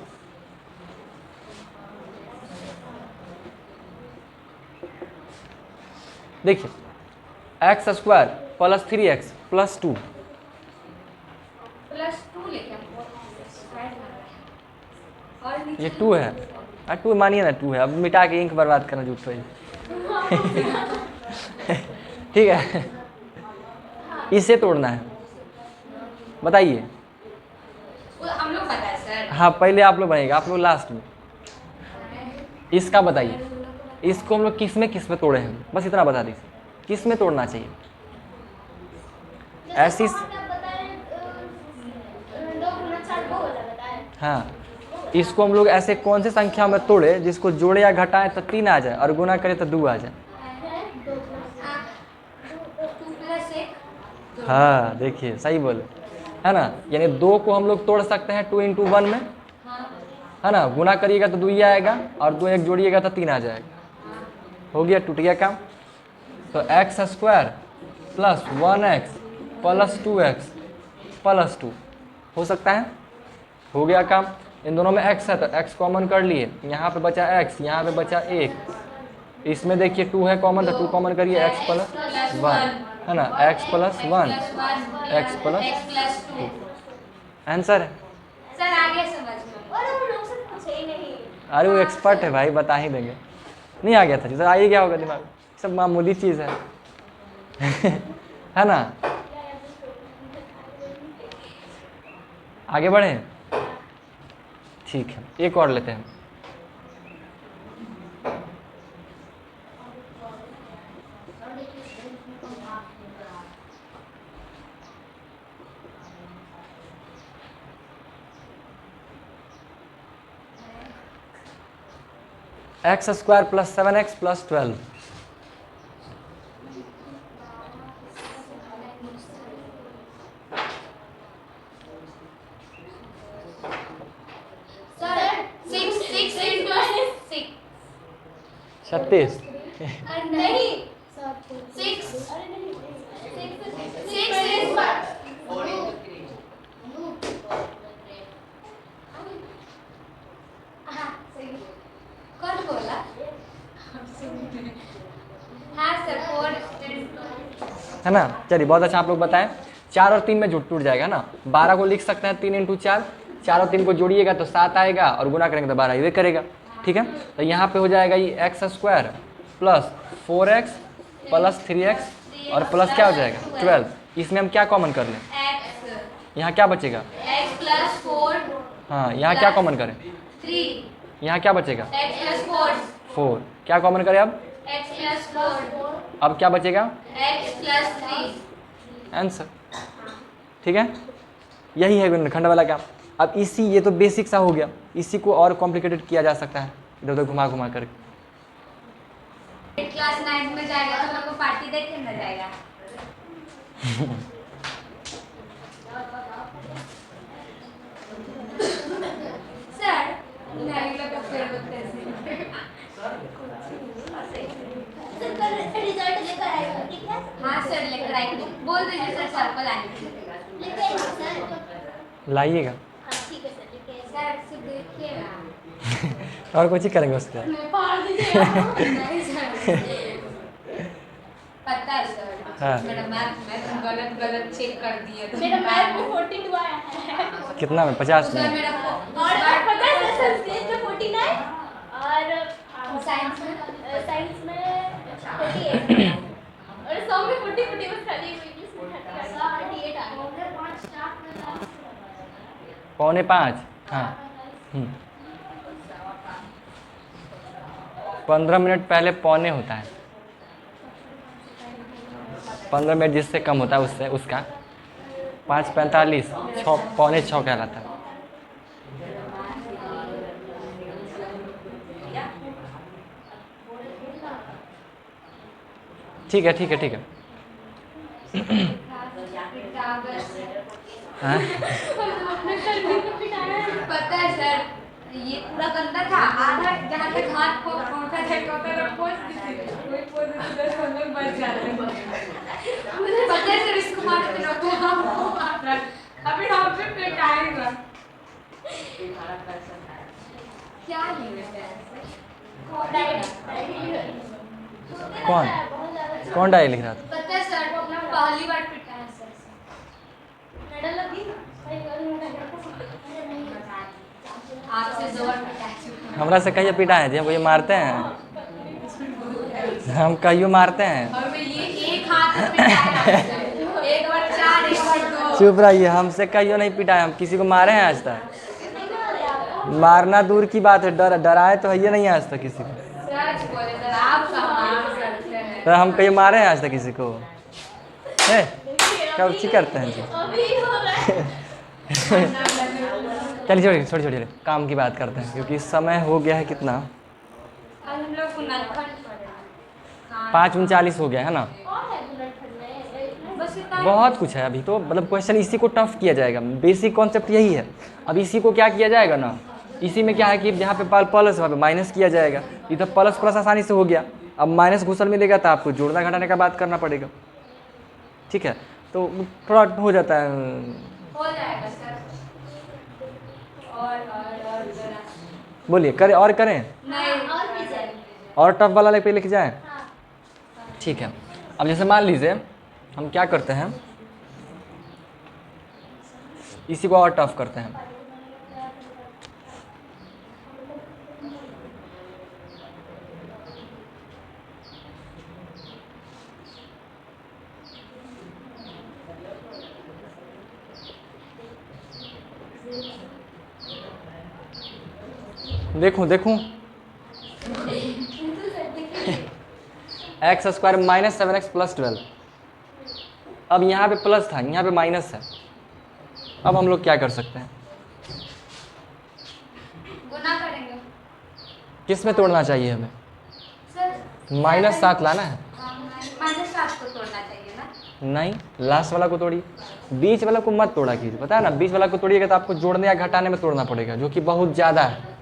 देखिए x square plus 3x plus 2, +2 लेके और नीचे ये 2 है। 2 मानिए ना 2 है, अब मिटा के इंक बर्बाद करना झूठ है। ठीक है, इसे तोड़ना है, बताइए। वो हम लोग पता है सर। हाँ पहले आप लोग बनेगा, आप लोग लास्ट में। इसका बताइए, इसको हम लोग किस में तोड़े हैं, बस इतना बता दीजिए, किस में तोड़ना चाहिए। ऐसी हाँ, इसको हम लोग ऐसे कौन से संख्या में तोड़े जिसको जोड़े या घटाएं तो 3 आ जाए और गुना करें तो 2 आ जाए। 2+1 हाँ देखिए सही बोले, है ना। यानी 2 को हम लोग तोड़ सकते हैं 2 × 1 में, है ना। गुना करिएगा तो 2 ही आएगा और 2 1 जोड़िएगा तो 3 आ जाएगा। हो गया, टूट गया काम। तो x square plus 1x plus 2x plus 2 हो सकता है, हो गया काम। इन दोनों में x है तो x कॉमन कर लिए, यहाँ पे बचा x, यहाँ पे बचा 1, इसमें देखिए 2 है कॉमन तो 2 कॉमन करिए, x प्लस 1, है ना, x plus 1 x plus 2 answer है। सर आगे समझ में। अरे वो एक्सपर्ट है भाई, बता ही देंगे। नहीं आ गया था जिसे आ ही गया होगा दिमाग में, सब मामूली चीज़ है। है ना, आगे बढ़े। ठीक है, एक और लेते हैं। X square plus 7x plus 12, sir 6 6 × 6 36। नहीं 6 कौन बोला? हाँ सर 4 है ना। चलिए बहुत अच्छा, आप लोग बताएं। 4 और 3 में जुट टूट जाएगा ना। 12 को लिख सकते हैं 3 × 4, 4 और 3 को जोड़िएगा तो 7 आएगा और गुना करेंगे तो 12 ये करेगा। ठीक है, तो यहाँ पे हो जाएगा ये x square plus 4x plus 3x और प्लस क्या हो जाएगा 12। इसमें हम क्या कॉमन कर लें, x यहाँ क्या बचेगा, x + 4 हाँ यहाँ क्या कॉमन करें, 3 यहाँ क्या बचेगा x + 4 4, क्या कॉमन करें अब, x + 4 अब क्या बचेगा x + 3 आंसर। ठीक है, यही है गुणनखंड वाला काम। अब इसी, ये तो बेसिक सा हो गया, इसी को और कॉम्प्लिकेटेड किया जा सकता है, इधर उधर घुमा घुमा कर। क्लास 9 में जाएगा तो मेरे को पार्टी दे के ना जाएगा। सर नहीं लगा फिर बोलते हैं रिजल्ट लेकर आएगा, ठीक है? हाँ सर लेकर आएंगे, बोल दीजिए सर सर को लाने के लिए। लेके आएगा सर। लाइएगा, हाँ ठीक है सर, लेके आएगा। सर से देखिए ना, और कुछ ही करेंगे उसके बाद। मैं फाड़ दीजिए। नहीं सर पता है सर, हाँ। मेरा मैथ में गलत चेक कर दिए थे। मेरा मैथ में 42 आया है। कितना में, 50 सर में। मेरा और पता है सर संस्कृत में 49 और साइंस में 48 और 100 में 40 बस खाली इंग्लिश में 38 आ गया। 4:45, हाँ। 15 मिनट पहले पौने होता है, 15 मिनट जिससे कम होता है उससे उसका 5:45, 6 6:45 कहलाता है। ठीक है ठीक है ठीक है। हाँ? पता है सर, ये पूरा गंदा था, आधा जहाँ तक हाथ को पंखा छटका होता है पोंछ दीजिए, कोई पोंछ दीजिए 10-15 बच जाते हैं। मुझे पता है सर, इसको मार के रखो, अभी हम पे पिटाएगा। क्या लिमिट है? कौन कौन डायरी लिख रहा था? पता है सर, पहली बार पिटा है सर से। मेडल लगी आपसे 2 बार पिटा है। हमरा से कहिए पिटा है जी, हमको ये मारते हैं, हम कहियो मारते हैं। और मैं ये एक हाथ से पिटा है आपसे। एक बार 4, एक बार 2। चुप रहिए, हमसे कहियो नहीं पिटा है, हम किसी को मारे हैं आज तक? मारना दूर की बात है, डराए तो है ये नहीं आज तक किसी को। सच बोले सर, आप कहाँ करते हैं? तो हम कहीं मारे हैं आज तक किसी को? है कब ची करते हैं जी? अभी हो रहा है। चलिए छोड़िए काम की बात करते हैं, क्योंकि समय हो गया है कितना, आज हम लोग बुनाखंड पढ़े। 5:39 हो गया है ना। और है बुलेटखंड में बस इतना। बहुत कुछ है अभी तो, मतलब क्वेश्चन इसी को टफ किया जाएगा, बेसिक कॉन्सेप्ट यही है। अब इसी को क्या किया जाएगा ना, इसी में क्या है कि जहाँ पे प्लस वहाँ पे माइनस किया जाएगा। इधर प्लस प्लस आसानी से हो गया, अब माइनस घुसल मिलेगा तो आपको जोड़ना घटाने का बात करना पड़ेगा। ठीक है, तो थोड़ा हो जाता है। हो जाएगा सर। और जरा। बोलिए करें और करें नहीं और भी जाए। और टफ वाला पे लिख जाए। हाँ ठीक है, अब जैसे मान लीजिए हम क्या करते हैं, इसी को और टफ करते हैं। देखूं x square minus 7x plus 12। अब यहाँ पे प्लस था, यहाँ पे माइनस है। अब हम लोग क्या कर सकते हैं, गुना करेंगे किस में तोड़ना चाहिए हमें? सर। -7 लाना है। -7 को तोड़ना चाहिए ना। नहीं, लास्ट वाला को तोड़िए, बीच वाला को मत तोड़ा कीजिए। पता है ना, बीच वाला को तोड़िएगा तो आपको जोड़ने या घटाने में तोड़ना पड़ेगा, जो कि बहुत ज़्यादा है,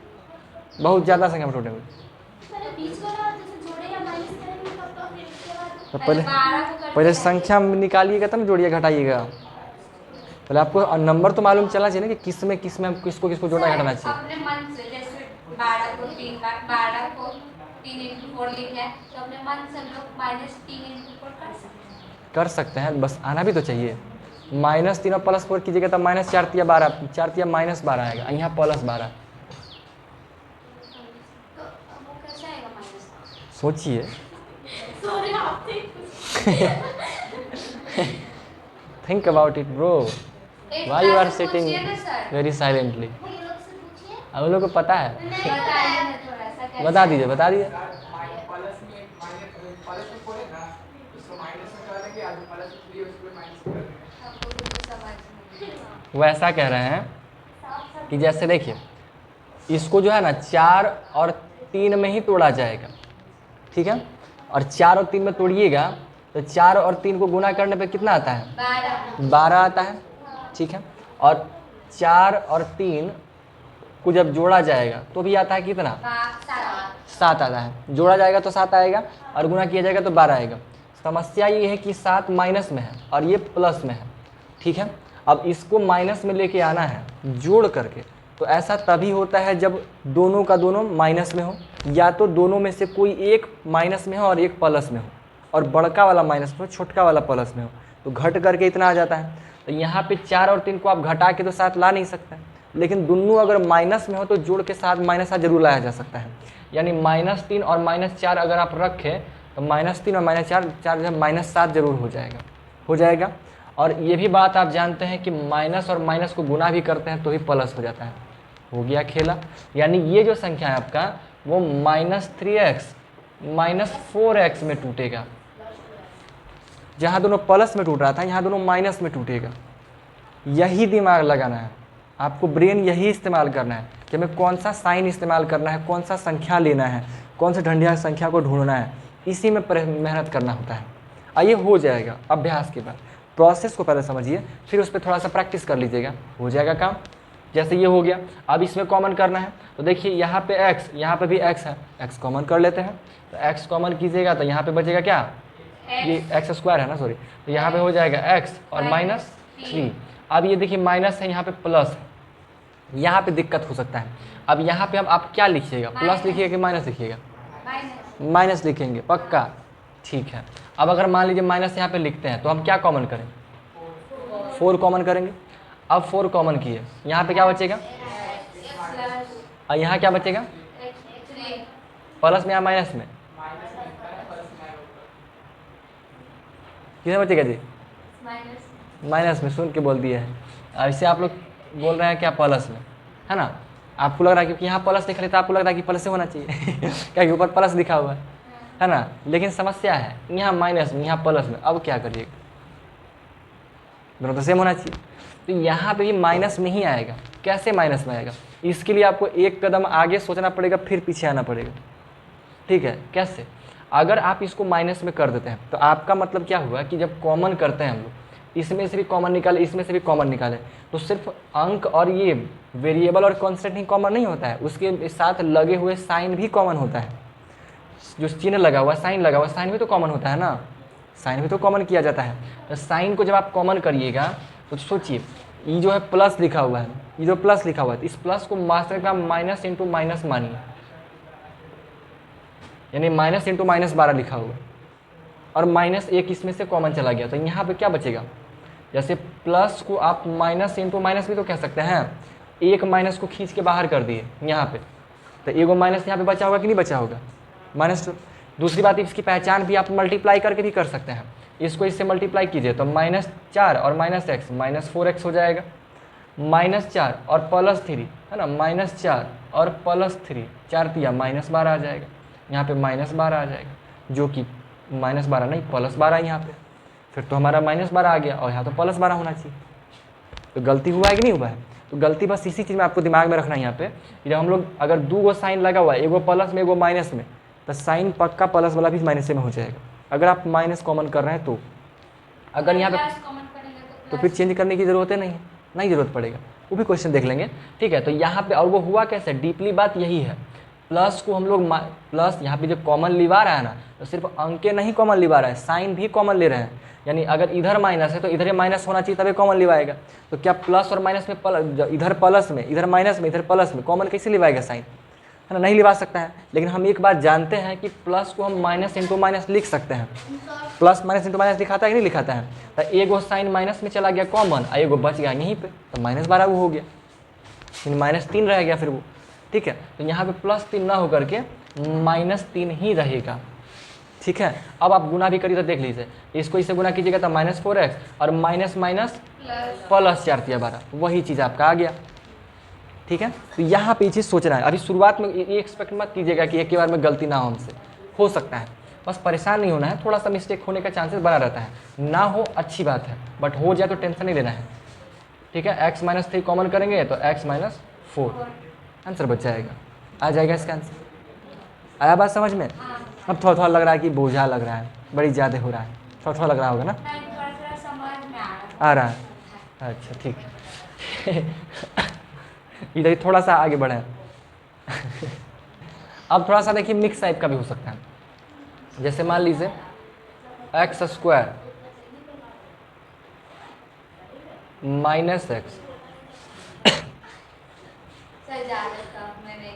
बहुत ज़्यादा संख्या में तोड़ेंगे। पहले बीच वाला जैसे जोड़े या माइनस करेंगे तब तो फिर उसके बाद तो 12 को कर पहले देंगे। संख्या निकालिएगा तब ना जोड़िए घटाइएगा। पहले आपको नंबर तो मालूम चलना चाहिए ना कि किस में किसको जोड़ना सर, घटाना चाहिए। अपने मन से जैसे 12 को 3 बार 12 को 3 into 4 लिखा है, तो अपने मन से हम लोग -3 into 4 कर सकते हैं। बस आना भी तो चाहिए। -3 और +4 कीजिएगा तब -4 तिया 12, 4 तिया -12 आएगा, यहाँ +12। तो वो कैसे आएगा माइनस? सोचिए, सॉरी आपसे थिंक अबाउट इट ब्रो, एक वाई यू आर बार से सिटिंग पूछिए ना सर। Very silently. ये लोग से पूछिए। अब लोग को पता है, बताइए ना थोड़ा सा कैसे। बता दीजिए प्लस में फोड़े ना, उसको माइनस में कर देंगे, आज प्लस में 3 उसको माइनस कर देंगे। हमको कुछ समझ नहीं। वो ऐसा कह रहे हैं कि जैसे देखिए, इसको जो है ना 4 और 3 में ही तोड़ा जाएगा। ठीक है, और 4 और 3 में तोड़िएगा तो 4 और 3 को गुना करने पे कितना आता है? 12 आता है। ठीक है, और 4 और 3 को जब जोड़ा जाएगा तो भी आता है कितना? 7 आता है। जोड़ा जाएगा तो 7 आएगा और गुना किया जाएगा तो 12 आएगा। समस्या ये है कि 7 माइनस में है और ये प्लस में है। ठीक है, अब इसको माइनस में लेके आना है जोड़ करके, तो ऐसा तभी होता है जब दोनों का दोनों माइनस में हो, या तो दोनों में से कोई एक माइनस में हो और एक प्लस में हो, और बड़का वाला माइनस में हो, छोटका वाला प्लस में हो, तो घट करके इतना आ जाता है। तो यहाँ पे 4 और 3 को आप घटा के तो 7 ला नहीं सकते, लेकिन दोनों अगर माइनस में हो तो जोड़ के साथ -7 जरूर लाया जा सकता है। यानी -3 और -4 अगर आप रखें तो -3 और -4 जो है -7 जरूर हो जाएगा। और ये भी बात आप जानते हैं कि माइनस और माइनस को गुना भी करते हैं तो ही प्लस हो जाता है। हो गया खेला, यानी ये जो संख्या है आपका वो -3x -4x में टूटेगा। जहाँ दोनों प्लस में टूट रहा था यहाँ दोनों माइनस में टूटेगा। यही दिमाग लगाना है आपको, ब्रेन यही इस्तेमाल करना है कि हमें कौन सा साइन इस्तेमाल करना है, कौन सा संख्या लेना है, कौन से ढंढिया संख्या को ढूंढना है, इसी में मेहनत करना होता है। आइए हो जाएगा अभ्यास के बाद। प्रोसेस को पहले समझिए, फिर उस पर थोड़ा सा प्रैक्टिस कर लीजिएगा, हो जाएगा काम। जैसे ये हो गया, अब इसमें कॉमन करना है तो देखिए यहाँ पे x, यहाँ पे भी x है, x कॉमन कर लेते हैं। तो x कॉमन कीजिएगा तो यहाँ पे बचेगा क्या? ये x स्क्वायर है ना, सॉरी, तो यहाँ पे हो जाएगा x और -3। अब ये देखिए माइनस है, यहाँ पे प्लस है, यहाँ पे दिक्कत हो सकता है। अब यहाँ पे अब आप क्या लिखिएगा, प्लस लिखिएगा कि माइनस लिखिएगा? माइनस। माइनस लिखेंगे पक्का, ठीक है। अब अगर मान लीजिए माइनस यहाँ पे लिखते हैं तो हम क्या कॉमन करें, 4 कॉमन करेंगे। अब 4 कॉमन किए, यहाँ पे क्या बचेगा, और यहाँ क्या बचेगा, प्लस में या माइनस में, किसमें बचेगा जी, माइनस में, सुन के बोल दिए हैं। अब इसे आप लोग बोल रहे हैं क्या, प्लस में, है ना। आपको लग रहा है क्योंकि यहाँ प्लस लिखा रहता है, आपको लग रहा है कि प्लस से होना चाहिए क्या कि ऊपर प्लस लिखा हुआ है ना। लेकिन समस्या है यहाँ माइनस में, यहाँ प्लस में, अब क्या करिएगा, दोनों तो सेम होना चाहिए। तो यहाँ पे भी माइनस में ही आएगा। कैसे माइनस में आएगा, इसके लिए आपको एक कदम आगे सोचना पड़ेगा, फिर पीछे आना पड़ेगा, ठीक है। कैसे, अगर आप इसको माइनस में कर देते हैं तो आपका मतलब क्या हुआ कि जब कॉमन करते हैं हम लोग, इसमें से भी कॉमन निकाले, इसमें से भी कॉमन निकाले, तो सिर्फ अंक और ये वेरिएबल और कांस्टेंट ही कॉमन नहीं होता है, उसके साथ लगे हुए साइन भी कॉमन होता है। जो चिन्ह लगा हुआ, साइन लगा हुआ, साइन भी तो कॉमन होता है ना, साइन भी तो कॉमन किया जाता है। तो साइन को जब आप कॉमन करिएगा तो सोचिए, ये जो है प्लस लिखा हुआ है, ये जो प्लस लिखा हुआ है, इस प्लस को मास्टर का माइनस इंटू माइनस मानिए, यानी माइनस इंटू माइनस 12 लिखा हुआ, और माइनस 1 इसमें से कॉमन चला गया, तो यहाँ पे क्या बचेगा, जैसे प्लस को आप माइनस इंटू माइनस भी तो कह सकते हैं, एक माइनस को खींच के बाहर कर दिए यहाँ पे, तो एगो माइनस यहाँ पे बचा होगा कि नहीं बचा होगा, माइनस। दूसरी बात, इसकी पहचान भी आप मल्टीप्लाई करके भी कर सकते हैं, इसको इससे मल्टीप्लाई कीजिए तो -4 और -x -4x हो जाएगा, -4 और +3 है ना, -4 और +3, 4 तिया -12 आ जाएगा, यहाँ पे -12 आ जाएगा, जो कि -12 नहीं +12 यहाँ पे, फिर तो हमारा -12 आ गया और यहाँ तो +12 होना चाहिए। तो गलती हुआ है कि नहीं हुआ है, तो गलती बस इसी चीज़ में आपको दिमाग में रखना है यहाँ पे, जब हम लोग अगर 2 गो साइन लगा हुआ है, एगो प्लस में एगो माइनस में, तो साइन पक्का प्लस वाला भी माइनस में हो जाएगा, अगर आप माइनस कॉमन कर रहे हैं तो। अगर यहाँ पे तो फिर चेंज करने की ज़रूरत है नहीं ज़रूरत पड़ेगा, वो भी क्वेश्चन देख लेंगे, ठीक है। तो यहाँ पे और वो हुआ कैसे, डीपली बात यही है, प्लस को हम लोग प्लस यहाँ पे जो कॉमन लिवा रहा है ना, तो सिर्फ अंक नहीं कॉमन लिवा रहा है, साइन भी कॉमन ले रहे हैं, यानी अगर इधर माइनस है तो इधर माइनस होना चाहिए तभी कॉमन लिवाएगा। तो क्या प्लस और माइनस में इधर प्लस में, इधर माइनस में, इधर प्लस में कॉमन कैसे लिवाएगा साइन, है ना, नहीं लिवा सकता है। लेकिन हम एक बात जानते हैं कि प्लस को हम माइनस इंटू माइनस लिख सकते हैं, प्लस माइनस इंटू माइनस दिखाता है कि नहीं लिखाता है, तो एगो साइन माइनस में चला गया कॉमन, और एगो बच गया यहीं पे, तो -12 वो हो गया, लेकिन -3 रह गया फिर वो, ठीक है। तो यहाँ पे +3 ना होकर के -3 ही रहेगा, ठीक है। अब आप गुना भी करिए तो देख लीजिए, इसको इससे गुना कीजिएगा तो -4x और माइनस प्लस 4 तिया 12, वही चीज़ आपका आ गया, ठीक है। तो यहाँ पे ये चीज़ सोचना है, अभी शुरुआत में ये एक्सपेक्ट मत कीजिएगा कि एक ही बार में गलती ना हो हमसे, हो सकता है, बस परेशान नहीं होना है, थोड़ा सा मिस्टेक होने का चांसेस बना रहता है, ना हो अच्छी बात है, बट हो जाए तो टेंशन नहीं लेना है, ठीक है। x - 3 कॉमन करेंगे तो x - 4 आंसर बच जाएगा, आ जाएगा इसका आंसर। आया बात समझ में, अब थोड़ा थोड़ा लग रहा है कि बोझा लग रहा है, बड़ी ज़्यादा हो रहा है, थोड़ा थोड़ा लग रहा होगा ना, समझ में आ रहा है, अच्छा ठीक है इधर थोड़ा सा आगे बढ़े अब थोड़ा सा देखिए मिक्स टाइप का भी हो सकता है, जैसे मान लीजिए x² - x सर ज़्यादा कम मैंने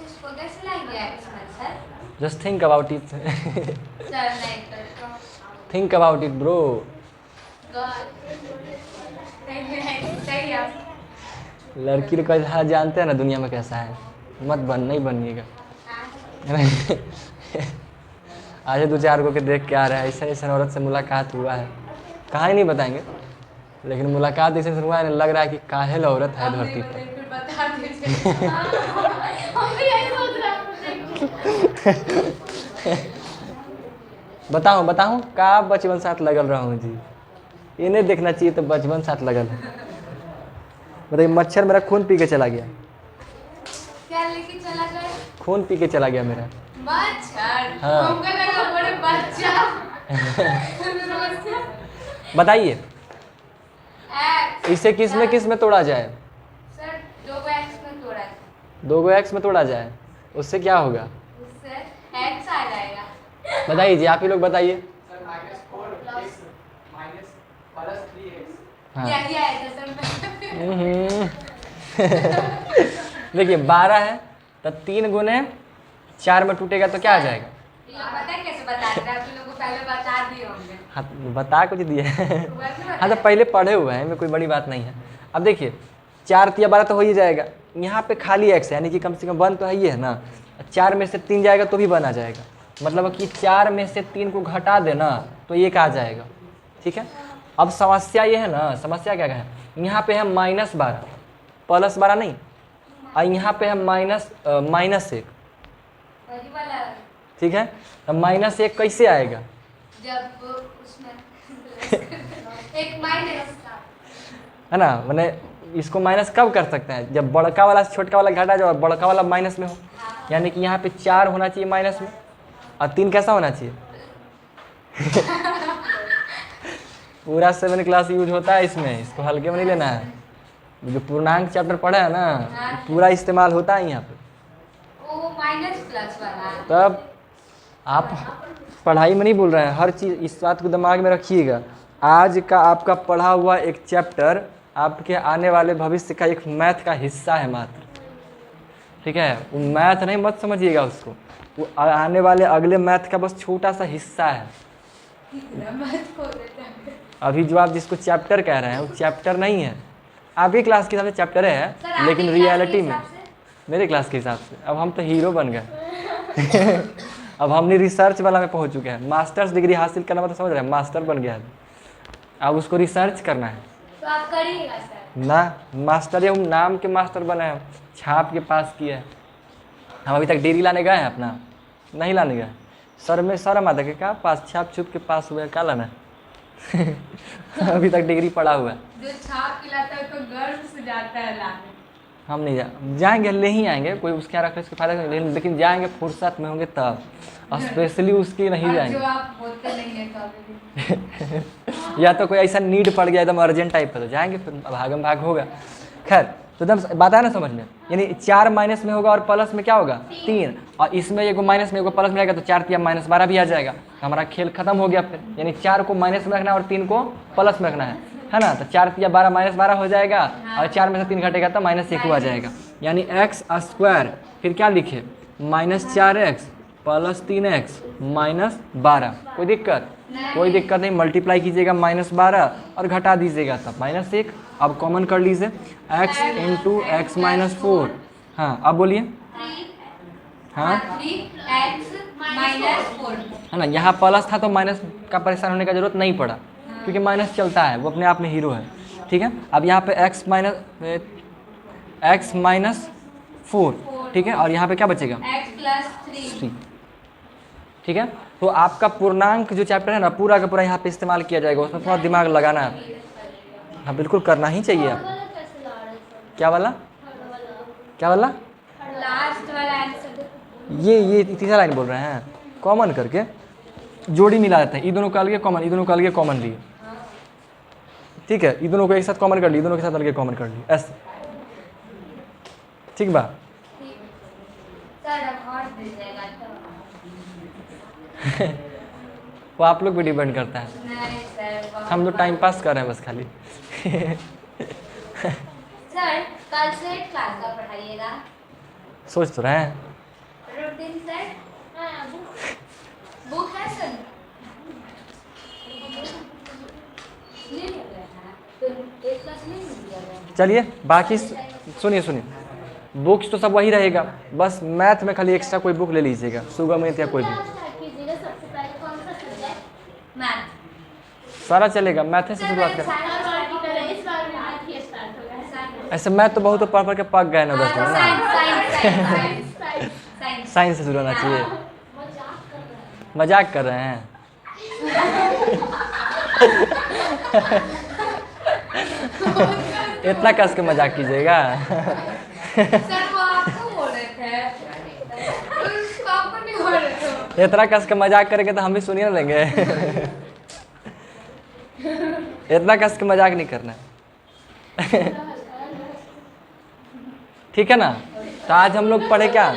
इसको कैसे लाएंगे एक्समें sir? Just think about it sir नहीं करता थिंक अबाउट इट ब्रो। सही आप लड़की लोग का जानते हैं ना दुनिया में कैसा है, मत नहीं बनिएगा आज 2-4 को के देख के आ रहा है, ऐसा औरत से मुलाकात हुआ है, कहाँ ही नहीं बताएंगे, लेकिन मुलाकात ऐसे हुआ है, लग रहा है कि काहेल औरत है धरती पर। फिर बता दीजिए हम भी यही सोच रहे हैं बताऊँ का बचपन साथ लगल रहा हूँ जी, इन्हें देखना चाहिए तो बचपन साथ लगल है। बताइए मच्छर मेरा खून पी के चला गया, क्या लेके चला गया? खून पी के चला गया मेरा। मच्छर हाँ। हमको लगा बड़े बच्चा बताइए एक्स इसे किस में तोड़ा जाए, सर 2 को एक्स में तोड़ा है, 2 को x में तोड़ा जाए, उससे क्या होगा उससे एक्स आ जाएगा। बताइए जी, आप ही लोग बताइए। सर -4x -3x हाँ यही आया था सर देखिए 12 है तो 3 गुने 4 में टूटेगा तो क्या आ जाएगा? ये लोग पता है कैसे बताते हैं? आप लोगों को पहले बता दिए होंगे। हाँ बता कुछ दिए वैसे हाँ तो पहले पढ़े हुए हैं, में कोई बड़ी बात नहीं है। अब देखिए 4 तिया 12 तो हो ही जाएगा, यहाँ पे खाली x है यानी कि कम से कम 1 तो है ही है ना। 4 में से 3 जाएगा तो भी 1 आ जाएगा, मतलब कि 4 में से 3 को घटा देना तो 1 आ जाएगा। ठीक है, अब समस्या ये है ना, समस्या क्या है, यहाँ पे है -12 +12 नहीं, और यहाँ पे है -1। वही वाला ठीक है, तो -1 कैसे आएगा? जब उसमें एक माइनस है ना, मैंने इसको माइनस कब कर सकते हैं? जब बड़का वाला से छोटका वाला घटा जाए और बड़का वाला माइनस में हो, यानी कि यहाँ पे 4 होना चाहिए माइनस में और 3 कैसा होना चाहिए? पूरा 7 क्लास यूज होता है इसमें, इसको हल्के में नहीं लेना है। जो पूर्णांक चैप्टर पढ़ा है ना, पूरा इस्तेमाल होता है यहाँ पे। वो माइनस प्लस वाला। तब आप पढ़ाई में नहीं बोल रहे हैं, हर चीज़ इस बात को दिमाग में रखिएगा। आज का आपका पढ़ा हुआ एक चैप्टर आपके आने वाले भविष्य का एक मैथ का हिस्सा है मात्र। ठीक है, वो मैथ नहीं मत समझिएगा उसको, वो आने वाले अगले मैथ का बस छोटा सा हिस्सा है। अभी जो आप जिसको चैप्टर कह रहे हैं वो चैप्टर नहीं है, आपकी क्लास के हिसाब से चैप्टर है, लेकिन रियलिटी में मेरे क्लास के हिसाब से अब हम तो हीरो बन गए। अब हमने रिसर्च वाला में पहुंच चुके हैं, मास्टर्स डिग्री हासिल करना मतलब समझ रहे हैं, मास्टर बन गया है। अब उसको रिसर्च करना है तो आप करिएगा सर ना, मास्टर हम नाम के मास्टर बने हैं, छाप के पास किए हैं। हम अभी तक डिग्री लाने गए हैं अपना? नहीं लाने गए। सर में शर्म आता है क्या पास छाप छुप के पास हुए क्या लाना है? अभी तक डिग्री पड़ा हुआ है। जो छाप खिलाता है तो गर्व से जाता है लाने। हम नहीं जाएंगे, ले ही आएंगे, कोई उसके यहाँ रखने से फायदा नहीं, लेकिन जाएंगे फुर्सत में होंगे तब, स्पेशली उसकी नहीं और जाएंगे। जो आप होते नहीं है कभी। या तो कोई ऐसा नीड पड़ गया एकदम अर्जेंट टाइप का तो जाएंगे, फिर भागम भाग होगा। खैर तो एकदम बात है ना समझ में, यानी 4 माइनस में होगा और प्लस में क्या होगा 3, और इसमें एगो माइनस में एगो प्लस में आएगा तो 4 तिया -12 भी आ जाएगा। हमारा खेल खत्म हो गया फिर, यानी 4 को माइनस में रखना है और 3 को प्लस में रखना है ना। तो 4 तिया 12 -12 हो जाएगा और 4 में से 3 घटेगा तो -1 आ जाएगा, यानी x²। फिर क्या लिखे -4x + 3x -12। कोई दिक्कत? कोई दिक्कत नहीं, मल्टीप्लाई कीजिएगा -12 और घटा दीजिएगा तब -1। अब कॉमन कर लीजिए x × x - 4। हाँ अब बोलिए। हाँ 3x -4 है ना, यहाँ प्लस था तो माइनस का परेशान होने का जरूरत नहीं पड़ा, क्योंकि माइनस चलता है, वो अपने आप में हीरो है। ठीक है, अब यहाँ पे x - 4, ठीक है, और यहाँ पे क्या बचेगा x + 3। ठीक है, तो आपका पूर्णांक जो चैप्टर है ना पूरा का पूरा यहाँ पे इस्तेमाल किया जाएगा, उसमें थोड़ा दिमाग लगाना है। हाँ बिल्कुल करना ही चाहिए आप। कैसे ला रहे हैं? क्या वाला? क्या वाला? लास्ट वाला आंसर ये तीसरा लाइन बोल रहे हैं, कॉमन करके जोड़ी मिला देते हैं, ये दोनों का अलग कॉमन, ये दोनों का अलग कॉमन लिए। ठीक है, ये दोनों को एक साथ कॉमन कर लिए, दोनों के साथ अलग कॉमन कर लिए, ऐसे। ठीक बा? सर अब और दीजिएगा तो। वो आप लोग भी डिपेंड करता है, नहीं सर हम लोग टाइम पास कर रहे हैं बस खाली। सर कल से क्लास का पढ़ाइएगा। सोच तो रहे हैं। रूटीन सर हाँ, बुक है सर नहीं लग रहा है तो एक क्लास नहीं मिल गया। चलिए बाकी सुनिए, बुक्स तो सब वही रहेगा, बस मैथ में खाली एक्स्ट्रा कोई बुक ले लीजिएगा, सुगमित या कोई भी, स्टार्ट कीजिएगा। सबसे पहले कौन सा सब्जेक्ट? मैथ सारा चलेगा, मैथ से शुरुआत करें। हर बार की तरह इस बार मैथ ही स्टार्ट हो गया है। ऐसे मैथ तो बहुत पढ़ के पक गए ना 10 में ना, साइंस साइंस से शुरू होना चाहिए। मजाक कर रहे हैं। इतना कस के मजाक कीजिएगा। सर वो आपको बोल रहे थे उसको आपको नहीं बोल रहे थे। इतना कस के मजाक करेंगे तो हम भी सुनिए ना लेंगे। इतना कस के मजाक नहीं करना है। ठीक है ना, तो आज हम लोग पढ़े क्या?